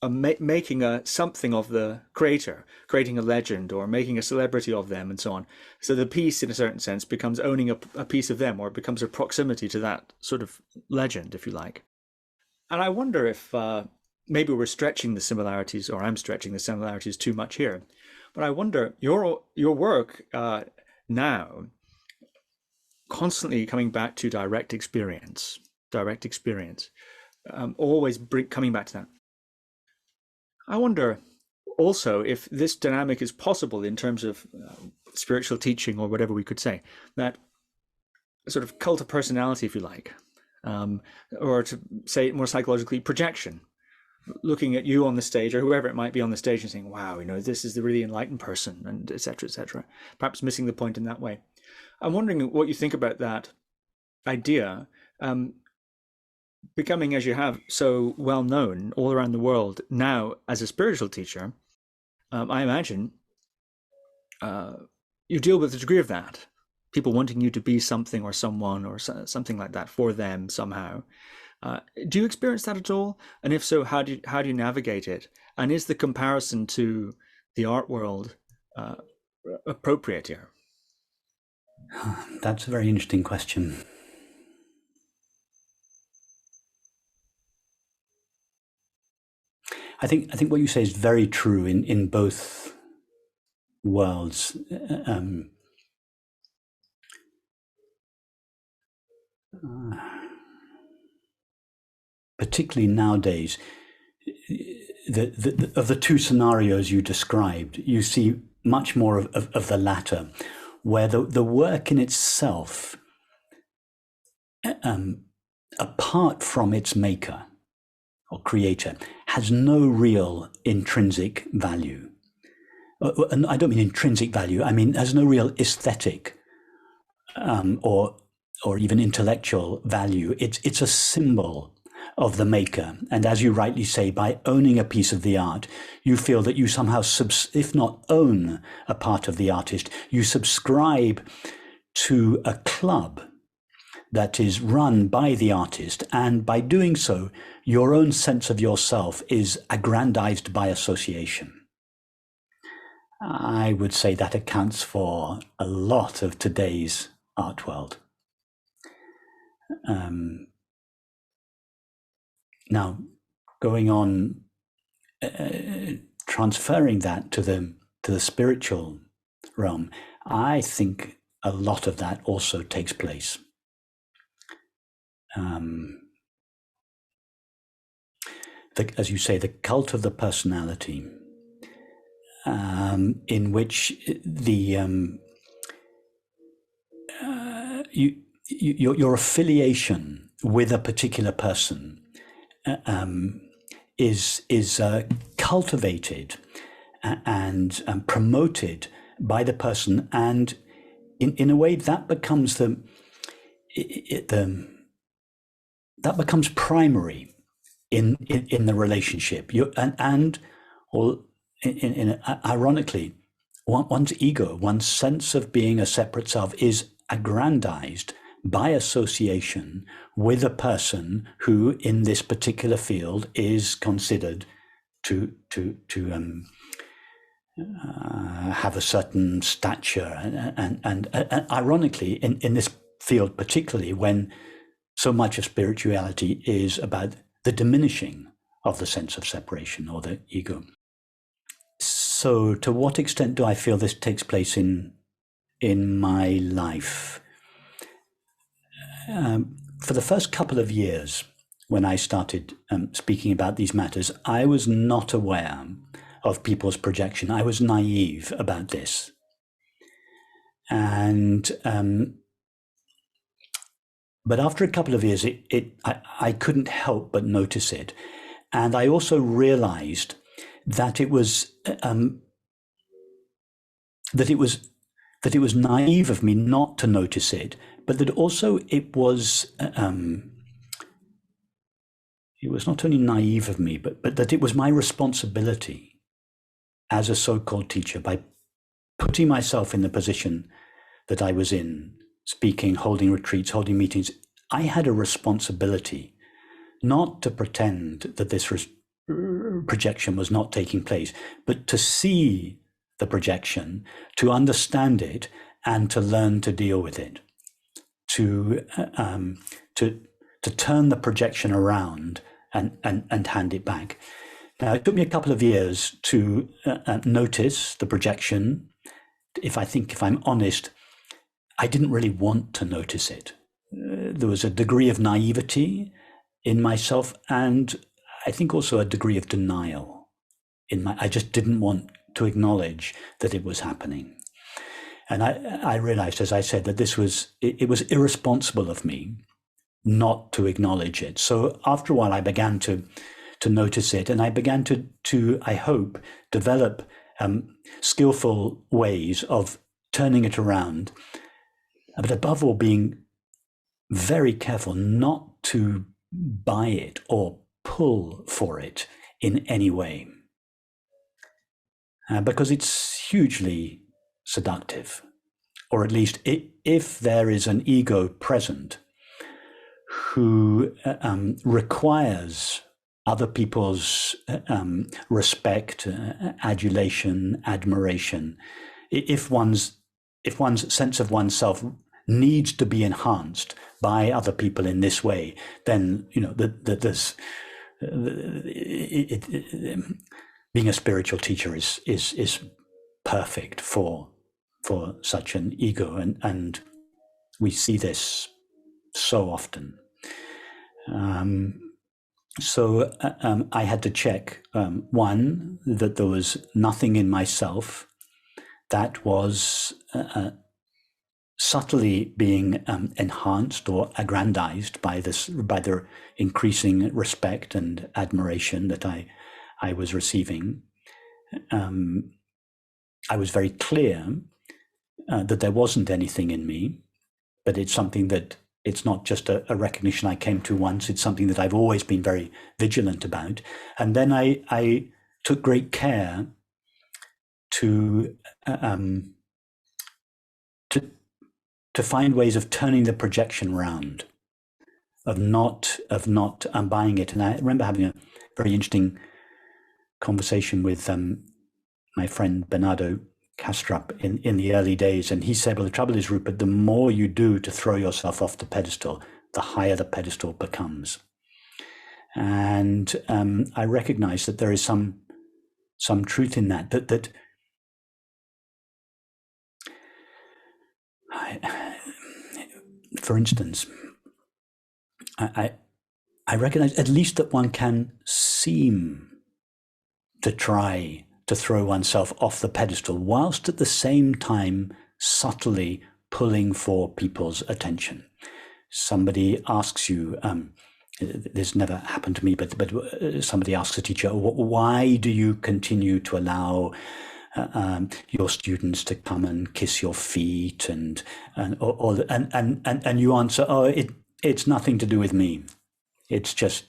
making something of the creator, creating a legend or making a celebrity of them and so on. So the piece, in a certain sense, becomes owning a piece of them, or it becomes a proximity to that sort of legend, if you like. And I wonder if maybe we're stretching the similarities, or I'm stretching the similarities too much here. But I wonder your work now, constantly coming back to direct experience, always coming back to that. I wonder also if this dynamic is possible in terms of spiritual teaching, or whatever we could say, that sort of cult of personality, if you like, or to say it more psychologically, projection. Looking at you on the stage, or whoever it might be on the stage, and saying, wow, this is the really enlightened person, and etc., etc. Perhaps missing the point in that way. I'm wondering what you think about that idea, becoming, as you have, so well known all around the world now as a spiritual teacher. I imagine you deal with a degree of that, people wanting you to be something or someone or something like that for them somehow. Do you experience that at all? And if so, how do you navigate it? And is the comparison to the art world appropriate here? That's a very interesting question. I think what you say is very true in both worlds. Particularly nowadays, of the two scenarios you described, you see much more of the latter, where the work in itself, apart from its maker or creator, has no real intrinsic value. And I don't mean intrinsic value, I mean has no real aesthetic or even intellectual value. It's a symbol of the maker. And as you rightly say, by owning a piece of the art, you feel that you somehow, if not own a part of the artist, you subscribe to a club that is run by the artist. And by doing so, your own sense of yourself is aggrandized by association. I would say that accounts for a lot of today's art world. Now, going on, transferring that to the spiritual realm, I think a lot of that also takes place. As you say, the cult of the personality, in which your affiliation with a particular person is cultivated and promoted by the person, and in a way that becomes that becomes primary in the relationship. Ironically, one's ego, one's sense of being a separate self, is aggrandized by association with a person who, in this particular field, is considered to have a certain stature. And ironically, in this field particularly, when so much of spirituality is about the diminishing of the sense of separation or the ego. So to what extent do I feel this takes place in my life? For the first couple of years, when I started speaking about these matters, I was not aware of people's projection. I was naive about this. And but after a couple of years, I couldn't help but notice it. And I also realized that it was naive of me not to notice it, but that also it was not only naive of me, but that it was my responsibility as a so-called teacher, by putting myself in the position that I was in, speaking, holding retreats, holding meetings. I had a responsibility not to pretend that this projection was not taking place, but to see the projection, to understand it, and to learn to deal with it, to turn the projection around and hand it back. Now, it took me a couple of years to notice the projection. If I'm honest, I didn't really want to notice it. There was a degree of naivety in myself, and I think also a degree of denial I just didn't want to acknowledge that it was happening. And I realized, as I said, that it was irresponsible of me not to acknowledge it. So after a while, I began to notice it, and I began to I hope, develop skillful ways of turning it around, but above all, being very careful not to buy it or pull for it in any way, because it's hugely seductive, or at least if there is an ego present who requires other people's respect, adulation, admiration. If one's sense of oneself needs to be enhanced by other people in this way, then being a spiritual teacher is perfect for such an ego, and we see this so often. So I had to check, one, that there was nothing in myself that was subtly being enhanced or aggrandized by the increasing respect and admiration that I was receiving. I was very clear that there wasn't anything in me, but it's something that it's not just a recognition I came to once. It's something that I've always been very vigilant about. And then I took great care to find ways of turning the projection round, of not buying it. And I remember having a very interesting conversation with my friend Bernardo Castrop in the early days, and he said, well, the trouble is, Rupert, the more you do to throw yourself off the pedestal, the higher the pedestal becomes. And I recognize that there is some truth in that for instance, I recognize at least that one can seem to try to throw oneself off the pedestal, whilst at the same time subtly pulling for people's attention. Somebody asks you, this never happened to me, but somebody asks a teacher, why do you continue to allow your students to come and kiss your feet, and you answer, oh, it's nothing to do with me. It's just,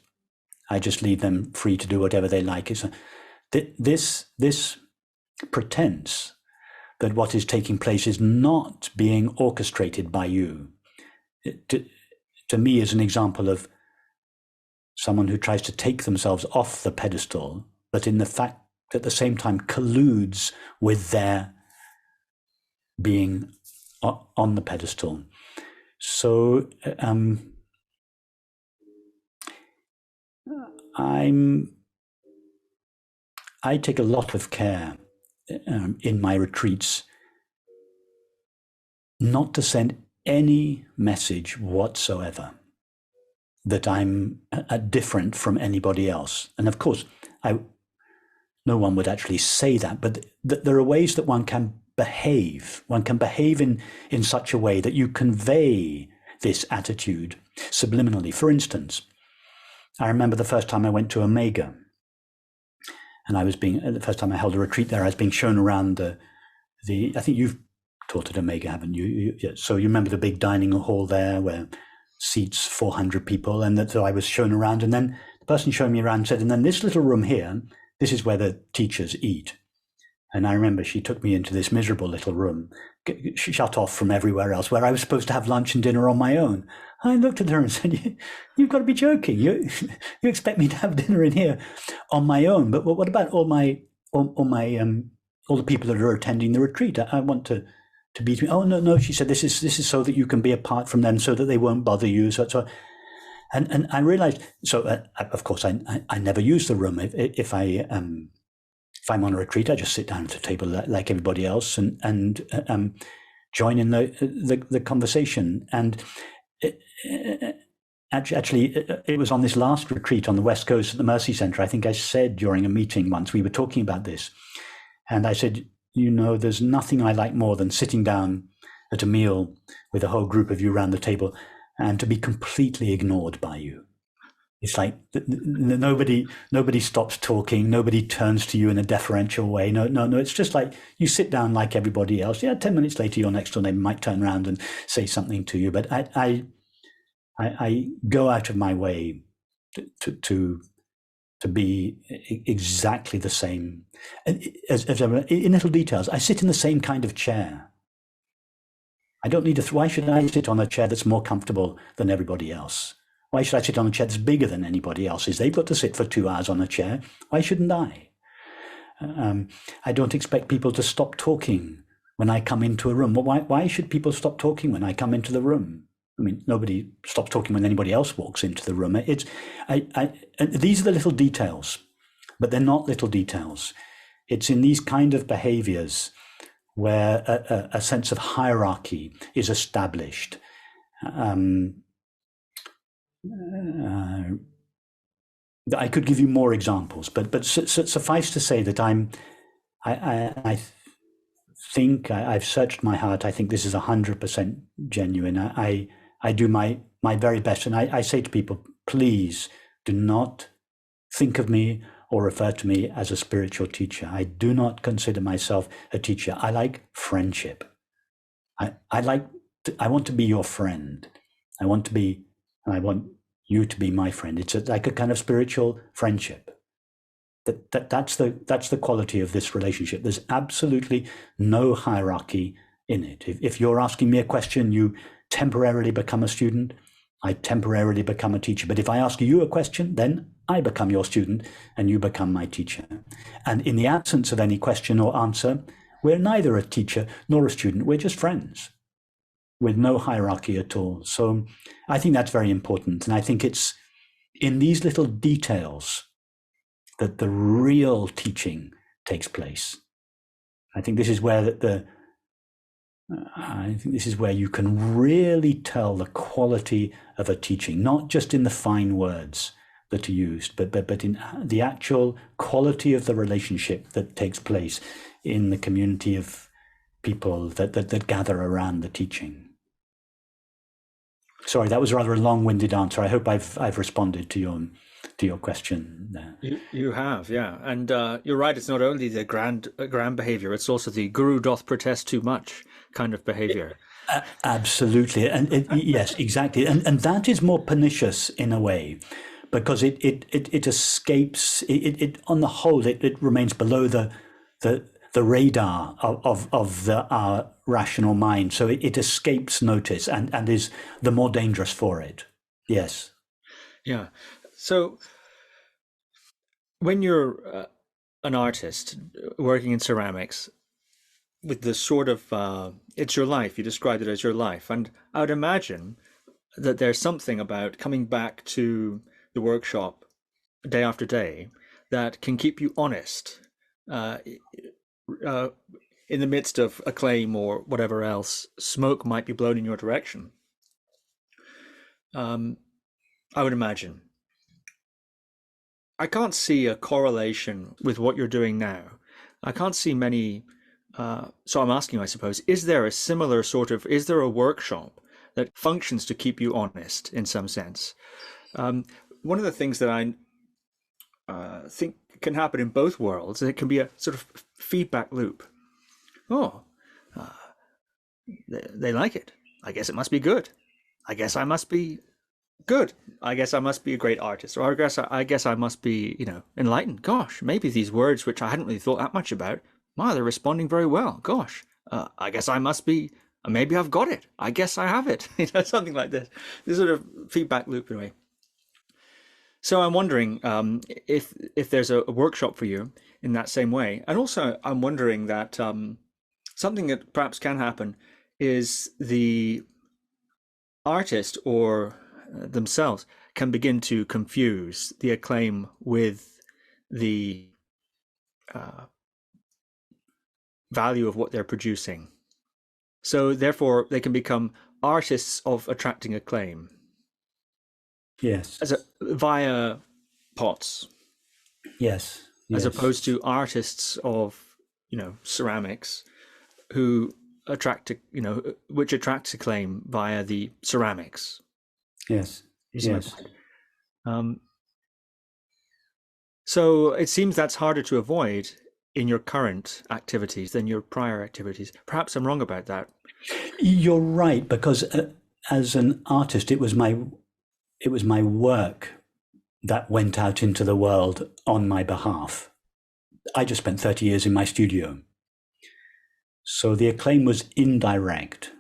I just leave them free to do whatever they like. This pretense that what is taking place is not being orchestrated by you, to me is an example of someone who tries to take themselves off the pedestal, but in the fact at the same time colludes with their being on the pedestal. So I take a lot of care in my retreats not to send any message whatsoever that I'm different from anybody else. And of course, no one would actually say that, but there are ways that one can behave. One can behave in such a way that you convey this attitude subliminally. For instance, I remember the first time I went to Omega, and the first time I held a retreat there, I was being shown around I think you've taught at Omega, haven't you? So you remember the big dining hall there where seats 400 people, and so I was shown around, and then the person showing me around said, and then this little room here, this is where the teachers eat. And I remember she took me into this miserable little room, shut off from everywhere else, where I was supposed to have lunch and dinner on my own. I looked at her and said, "You've got to be joking. You expect me to have dinner in here on my own? But what about all the people that are attending the retreat? I want to be." Oh no, she said, "This is so that you can be apart from them, so that they won't bother you." And I realized. So of course I never use the room if I'm on a retreat. I just sit down at a table like everybody else and join in the conversation. And actually, it was on this last retreat on the West Coast at the Mercy Center. I think I said during a meeting once, we were talking about this, and I said, there's nothing I like more than sitting down at a meal with a whole group of you around the table and to be completely ignored by you. It's like nobody stops talking. Nobody turns to you in a deferential way. No. It's just like you sit down like everybody else. Yeah, 10 minutes later, your next door neighbor might turn around and say something to you. But I go out of my way to be exactly the same. As in little details, I sit in the same kind of chair. I don't need why should I sit on a chair that's more comfortable than everybody else? Why should I sit on a chair that's bigger than anybody else's? They've got to sit for 2 hours on a chair. Why shouldn't I? I don't expect people to stop talking when I come into a room. Well, why should people stop talking when I come into the room? I mean, nobody stops talking when anybody else walks into the room. These are the little details, but they're not little details. It's in these kind of behaviors where a sense of hierarchy is established. I could give you more examples, but suffice to say that I think I've searched my heart. I think this is 100% genuine. I do my very best, and I say to people, please do not think of me or refer to me as a spiritual teacher. I do not consider myself a teacher. I like friendship. I want to be your friend. I want you to be my friend. It's like a kind of spiritual friendship. That's the quality of this relationship. There's absolutely no hierarchy in it. If you're asking me a question, you temporarily become a student. I temporarily become a teacher. But if I ask you a question, then I become your student and you become my teacher. And in the absence of any question or answer, we're neither a teacher nor a student. We're just friends with no hierarchy at all. So I think that's very important. And I think it's in these little details that the real teaching takes place. I think this is where you can really tell the quality of a teaching, not just in the fine words that are used, but in the actual quality of the relationship that takes place in the community of people that gather around the teaching. Sorry, that was rather a long-winded answer. I hope I've responded to your question there. You have, yeah, and you're right. It's not only the grand behavior; it's also the guru doth protest too much kind of behavior. Absolutely, and yes, exactly, and that is more pernicious in a way, because it escapes. It on the whole, it remains below the radar of our rational mind, so it escapes notice and is the more dangerous for it. Yes. Yeah. So when you're an artist working in ceramics, with the sort of it's your life, you described it as your life, and I would imagine that there's something about coming back to the workshop day after day that can keep you honest in the midst of acclaim or whatever else smoke might be blown in your direction. I would imagine. I can't see a correlation with what you're doing now. I can't see many. So I'm asking, I suppose, is there a workshop that functions to keep you honest in some sense? One of the things that I think can happen in both worlds, and it can be a sort of feedback loop. Oh, they like it. I guess it must be good. I guess I must be good. I guess I must be a great artist, or I guess I must be, enlightened. Gosh, maybe these words, which I hadn't really thought that much about, wow, they're responding very well. Gosh, I guess I must be. Maybe I've got it. I guess I have it. Something like this sort of feedback loop in a way. So I'm wondering if there's a workshop for you in that same way, and also I'm wondering that something that perhaps can happen is the artist or themselves can begin to confuse the acclaim with the value of what they're producing. So therefore, they can become artists of attracting acclaim. Yes. Via pots. Yes. As opposed to artists of, ceramics who which attracts acclaim via the ceramics. Yes. Yes. So it seems that's harder to avoid in your current activities than your prior activities. Perhaps I'm wrong about that. You're right, because as an artist, it was my work that went out into the world on my behalf. I just spent 30 years in my studio. So the acclaim was indirect.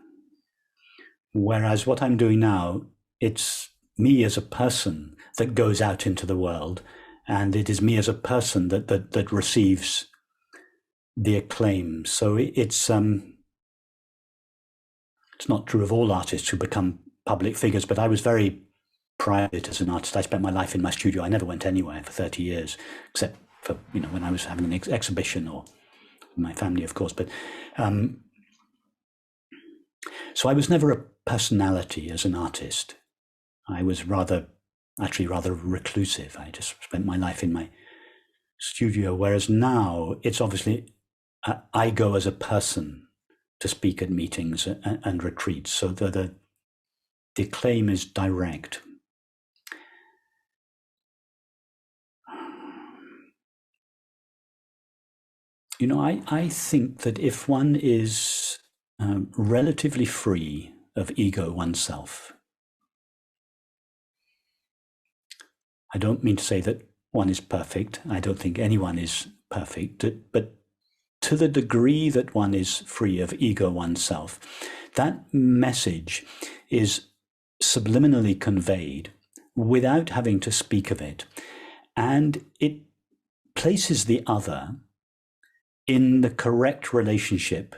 Whereas what I'm doing now, it's me as a person that goes out into the world, and it is me as a person that receives the acclaim. So it's not true of all artists who become public figures, but I was very private as an artist. I spent my life in my studio. I never went anywhere for 30 years, except for, when I was having an exhibition, or my family, of course. But so I was never a personality as an artist. I was rather reclusive. I just spent my life in my studio. Whereas now it's obviously I go as a person to speak at meetings and retreats. So the acclaim is direct. I think that if one is relatively free of ego oneself, I don't mean to say that one is perfect. I don't think anyone is perfect, but to the degree that one is free of ego oneself, that message is subliminally conveyed without having to speak of it. And it places the other in the correct relationship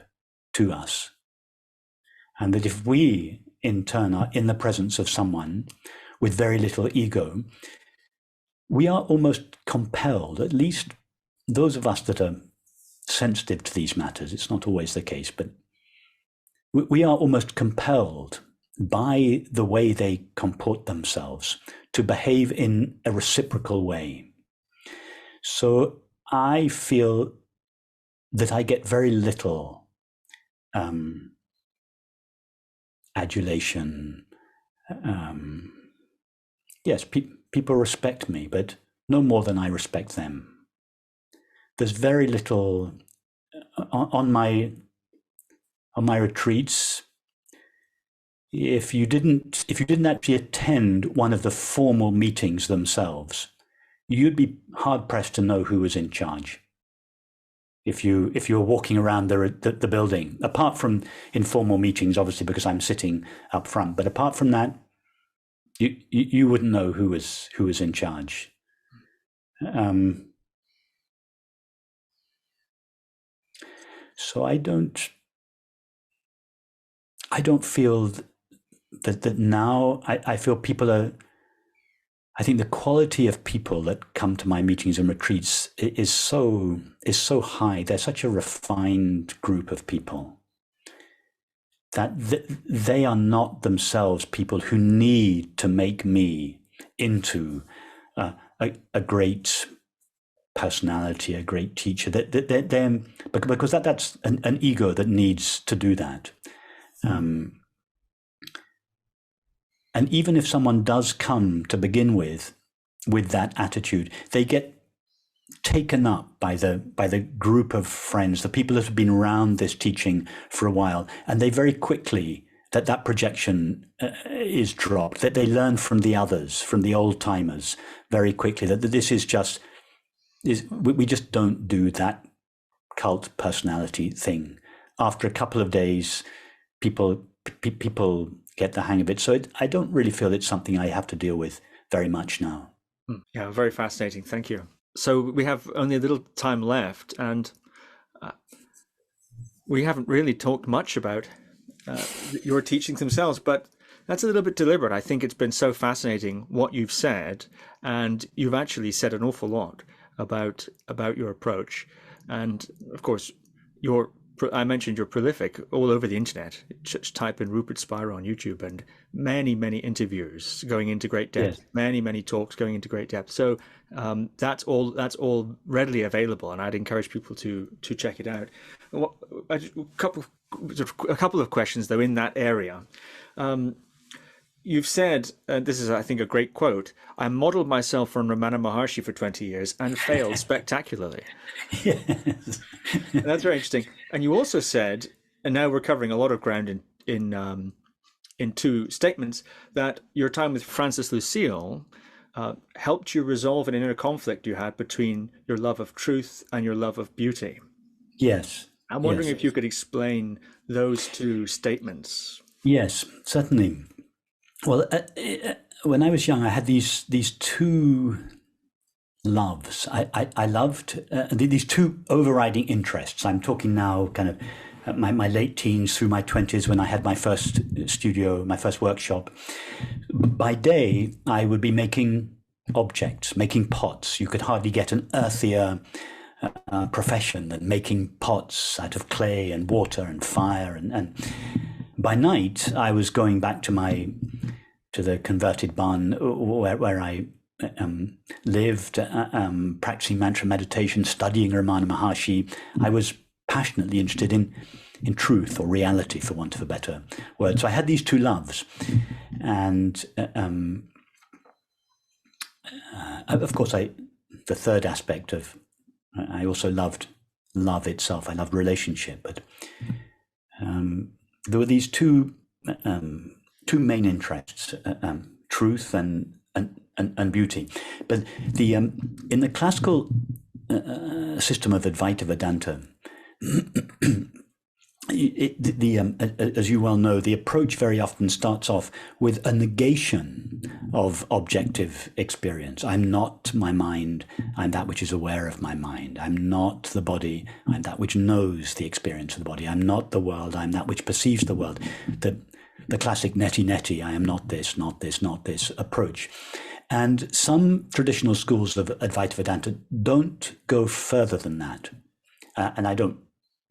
to us. And that if we, in turn, are in the presence of someone with very little ego, we are almost compelled, at least those of us that are sensitive to these matters, it's not always the case, but we are almost compelled by the way they comport themselves to behave in a reciprocal way. So I feel that I get very little adulation. Yes, people respect me, but no more than I respect them. There's very little on my retreats. If you didn't actually attend one of the formal meetings themselves, you'd be hard pressed to know who was in charge. If you were walking around the building, apart from informal meetings, obviously, because I'm sitting up front, but apart from that, you wouldn't know who was in charge. So I don't feel that now. I feel people are. I think the quality of people that come to my meetings and retreats is so high. They're such a refined group of people that they are not themselves people who need to make me into a great personality, a great teacher. Because that's an ego that needs to do that. And even if someone does come to begin with that attitude, they get taken up by the group of friends, the people that have been around this teaching for a while, and they very quickly that projection is dropped. That they learn from the others, from the old timers, very quickly that this is we just don't do that cult personality thing. After a couple of days, people get the hang of it. So I don't really feel it's something I have to deal with very much now. Yeah, very fascinating. Thank you. So we have only a little time left, and we haven't really talked much about your teachings themselves, but that's a little bit deliberate. I think it's been so fascinating what you've said, and you've actually said an awful lot about your approach. And of course, I mentioned you're prolific all over the internet. Just type in Rupert Spira on YouTube, and many interviews going into great depth, yes. many talks going into great depth. So that's all readily available, and I'd encourage people to check it out. A couple of questions though in that area. You've said, this is, I think, a great quote, I modeled myself from Ramana Maharshi for 20 years and failed spectacularly. Yes. And that's very interesting. And you also said, and now we're covering a lot of ground in two statements, that your time with Francis Lucille helped you resolve an inner conflict you had between your love of truth and your love of beauty. Yes. I'm wondering if you could explain those two statements. Yes, certainly. Well, when I was young, I had these two loves. I loved these two overriding interests. I'm talking now kind of my late teens through my 20s, when I had my first studio, my first workshop. By day, I would be making objects, making pots. You could hardly get an earthier profession than making pots out of clay and water and fire. And by night, I was going back to the converted barn where I lived, practicing mantra meditation, studying Ramana Maharshi. I was passionately interested in truth or reality, for want of a better word. So I had these two loves, and of course, the third aspect of I also loved love itself. I loved relationship, but there were these two main interests: truth and beauty. But in the classical system of Advaita Vedanta, as you well know, the approach very often starts off with a negation of objective experience. I'm not my mind, I'm that which is aware of my mind. I'm not the body, I'm that which knows the experience of the body. I'm not the world, I'm that which perceives the world. The classic neti, I am not this, not this, not this approach. And some traditional schools of Advaita Vedanta don't go further than that. And I don't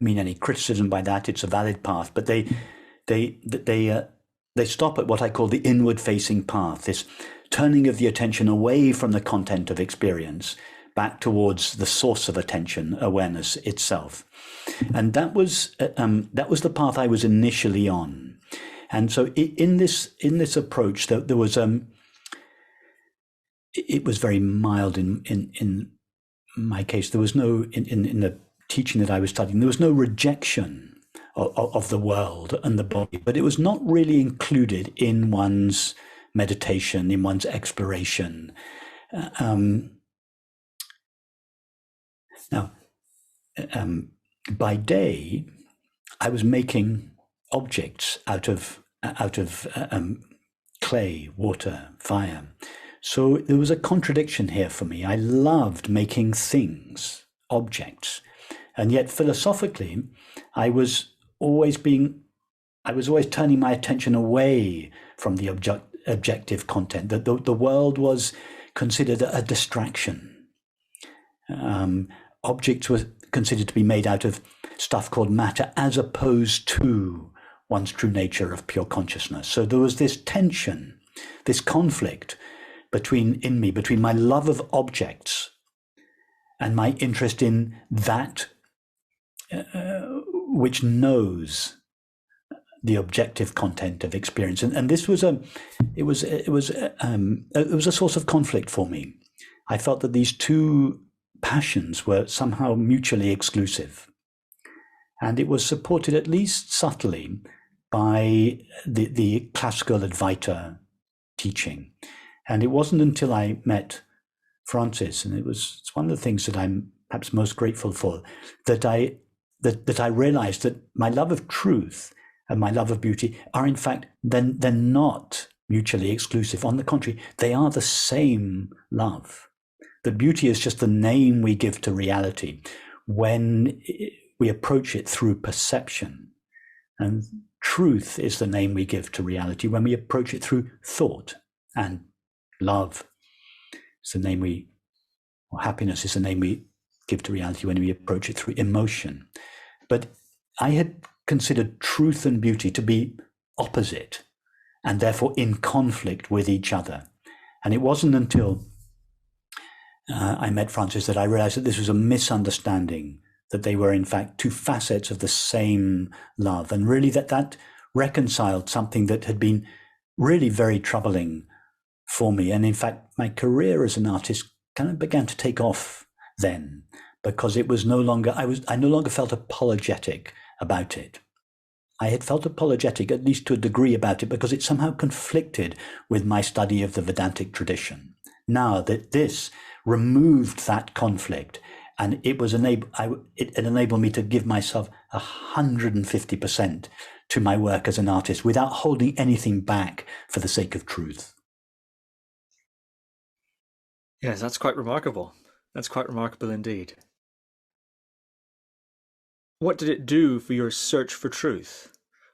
mean any criticism by that. It's a valid path, but they stop at what I call the inward-facing path, this turning of the attention away from the content of experience back towards the source of attention, awareness itself. And that was the path I was initially on. And so in this approach, there was it was very mild in my case. There was no in the teaching that I was studying, there was no rejection of the world and the body, but it was not really included in one's meditation, in one's exploration. Now, by day, I was making objects out of clay, water, fire. So there was a contradiction here for me. I loved making things, objects. And yet philosophically, I was always turning my attention away from the objective content, that the world was considered a distraction. Objects were considered to be made out of stuff called matter, as opposed to one's true nature of pure consciousness. So there was this tension, this conflict between my love of objects and my interest in that which knows the objective content of experience, and this was a source of conflict for me. I felt that these two passions were somehow mutually exclusive, and it was supported, at least subtly, by the classical Advaita teaching. And it wasn't until I met Francis, and it's one of the things that I'm perhaps most grateful for, that I realized that my love of truth and my love of beauty are, in fact, they're not mutually exclusive. On the contrary, they are the same love. That beauty is just the name we give to reality when we approach it through perception. And truth is the name we give to reality when we approach it through thought. And love is the name or happiness is the name we give to reality when we approach it through emotion. But I had considered truth and beauty to be opposite and therefore in conflict with each other. And it wasn't until I met Francis that I realized that this was a misunderstanding, that they were in fact two facets of the same love, and really that reconciled something that had been really very troubling for me. And in fact, my career as an artist kind of began to take off then, because it was no longer, I no longer felt apologetic about it. I had felt apologetic, at least to a degree, about it because it somehow conflicted with my study of the Vedantic tradition. Now that this removed that conflict, and it enabled me to give myself 150% to my work as an artist without holding anything back for the sake of truth. Yes, that's quite remarkable. That's quite remarkable indeed. What did it do for your search for truth,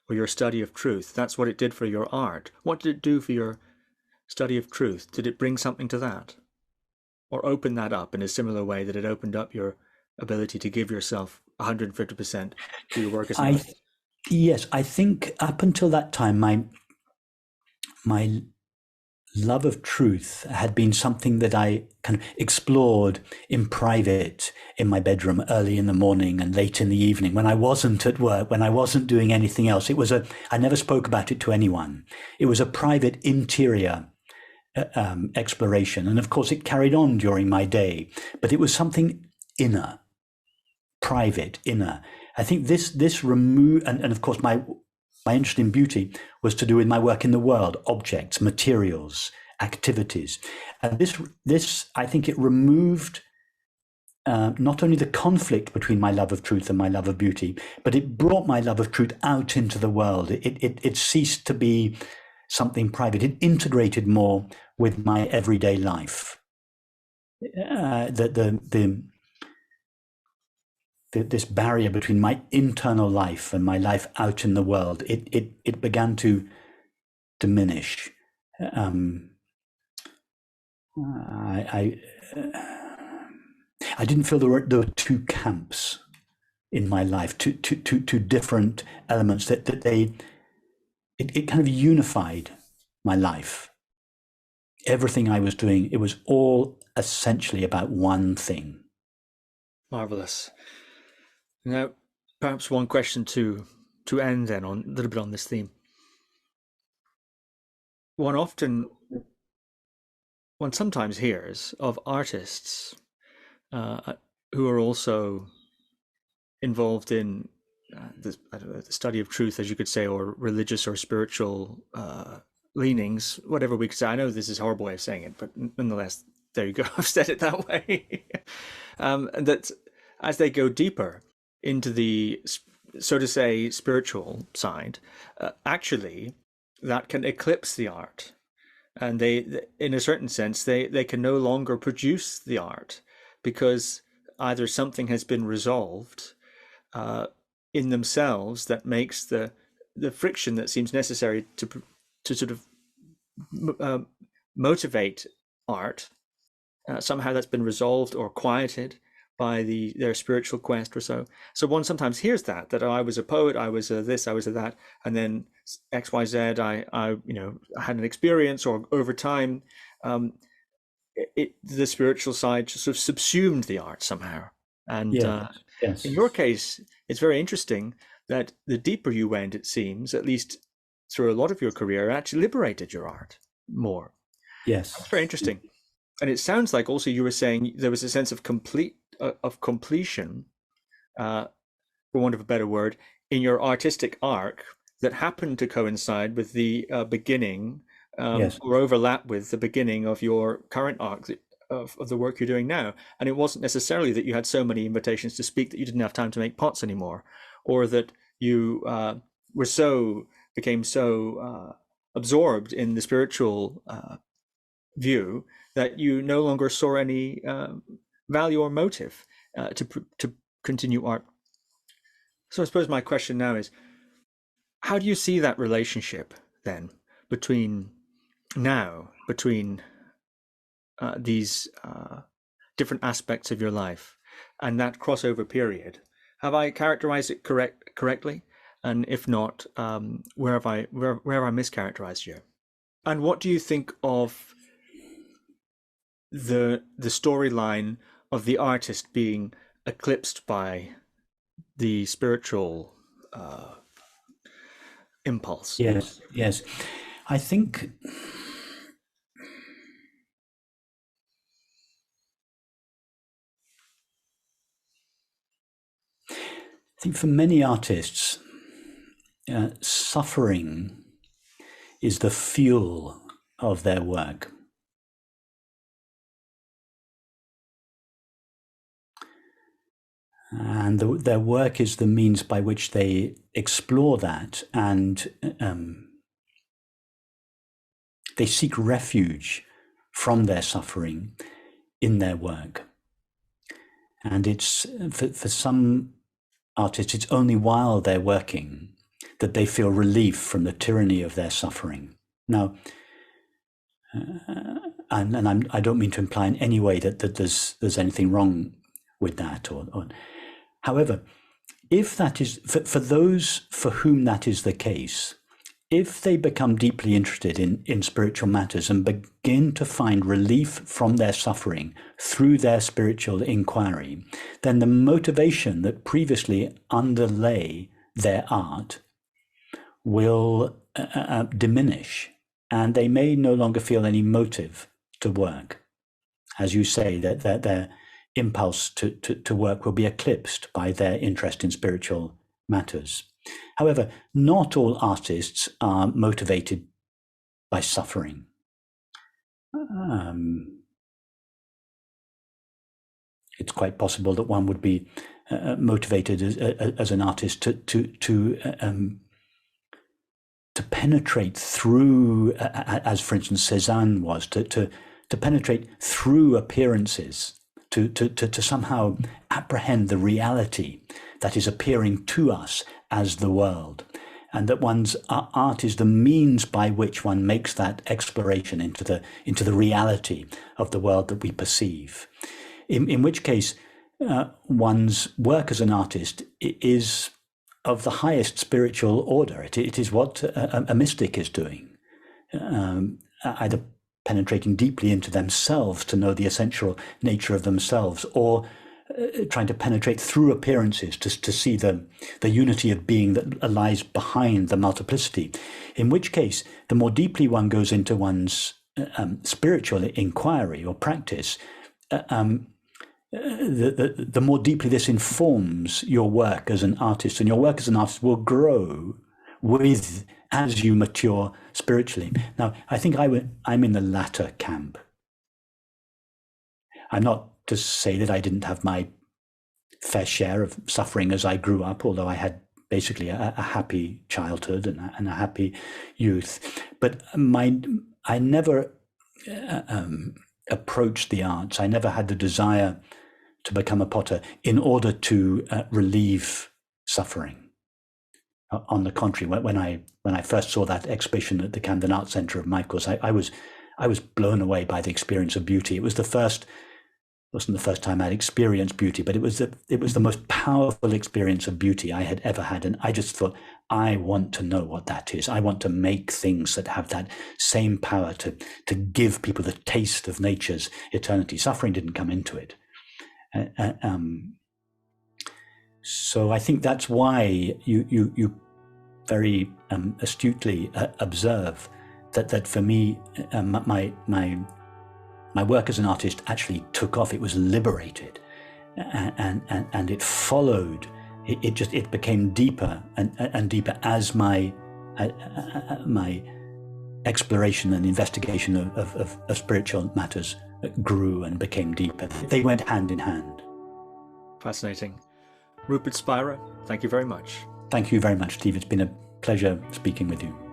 or your study of truth? That's what it did for your art. What did it do for your study of truth? Did it bring something to that? Or open that up in a similar way that it opened up your ability to give yourself 150% to your work as an artist? Yes, I think up until that time, my love of truth had been something that I kind of explored in private in my bedroom early in the morning and late in the evening when I wasn't at work, when I wasn't doing anything else. I never spoke about it to anyone. It was a private interior exploration. And of course it carried on during my day, but it was something inner, private, inner. I think this removed, and of course my interest in beauty was to do with my work in the world, objects, materials, activities. And this I think it removed not only the conflict between my love of truth and my love of beauty, but it brought my love of truth out into the world. It ceased to be something private. It integrated more with my everyday life. This barrier between my internal life and my life out in the world, it began to diminish. I didn't feel there were two camps in my life, two different elements that it kind of unified my life. Everything I was doing, it was all essentially about one thing. Marvelous. Now, perhaps one question to end then on a little bit on this theme. One sometimes hears of artists who are also involved in the study of truth, as you could say, or religious or spiritual leanings, whatever we could say. I know this is a horrible way of saying it, but nonetheless, there you go. I've said it that way. And that as they go deeper into the, so to say, spiritual side, actually, that can eclipse the art. And they, in a certain sense, they can no longer produce the art because either something has been resolved in themselves that makes the friction that seems necessary to sort of motivate art, somehow that's been resolved or quieted by their spiritual quest or so. So one sometimes hears that oh, I was a poet, I was a this, I was a that, and then X, Y, Z, I had an experience, or over time, the spiritual side just sort of subsumed the art somehow. And yes. In your case, it's very interesting that the deeper you went, it seems, at least through a lot of your career, actually liberated your art more. Yes. That's very interesting. And it sounds like also you were saying there was a sense of completion, for want of a better word, in your artistic arc that happened to coincide with the beginning, yes, or overlap with the beginning of your current arc of the work you're doing now. And it wasn't necessarily that you had so many invitations to speak that you didn't have time to make pots anymore, or that you became so absorbed in the spiritual view that you no longer saw any value or motive to continue art. So I suppose my question now is, how do you see that relationship then between these different aspects of your life and that crossover period? Have I characterized it correctly? And if not, where have I mischaracterized you? And what do you think of the storyline of the artist being eclipsed by the spiritual impulse? Yes. I think for many artists, suffering is the fuel of their work. And their work is the means by which they explore that, and they seek refuge from their suffering in their work. And it's for some artists, it's only while they're working that they feel relief from the tyranny of their suffering. Now, and I don't mean to imply in any way that there's anything wrong with that, or however, if that is for those for whom that is the case, if they become deeply interested in spiritual matters and begin to find relief from their suffering through their spiritual inquiry, then the motivation that previously underlay their art will diminish, and they may no longer feel any motive to work. As you say, that their impulse to work will be eclipsed by their interest in spiritual matters. However, not all artists are motivated by suffering. It's quite possible that one would be motivated as an artist to penetrate through, as for instance Cézanne was, to penetrate through appearances, to somehow apprehend the reality that is appearing to us as the world, and that one's art is the means by which one makes that exploration into the reality of the world that we perceive. In which case, one's work as an artist is of the highest spiritual order. It is what a mystic is doing, either penetrating deeply into themselves to know the essential nature of themselves, or trying to penetrate through appearances to see the unity of being that lies behind the multiplicity. In which case, the more deeply one goes into one's spiritual inquiry or practice, the more deeply this informs your work as an artist, and your work as an artist will grow as you mature spiritually. Now, I think I'm in the latter camp. I'm not to say that I didn't have my fair share of suffering as I grew up, although I had basically a happy childhood and a happy youth. But I never approached the arts. I never had the desire to become a potter in order to relieve suffering. On the contrary, when I first saw that exhibition at the Camden Art Centre of Michael's, I was blown away by the experience of beauty. It wasn't the first time I'd experienced beauty, but it was the most powerful experience of beauty I had ever had. And I just thought, I want to know what that is. I want to make things that have that same power to give people the taste of nature's eternity. Suffering didn't come into it. So I think that's why you very astutely observe that for me, my work as an artist actually took off. It was liberated, and it followed. It became deeper and deeper as my exploration and investigation of spiritual matters grew and became deeper. They went hand in hand. Fascinating. Rupert Spira, thank you very much. Thank you very much, Steve. It's been a pleasure speaking with you.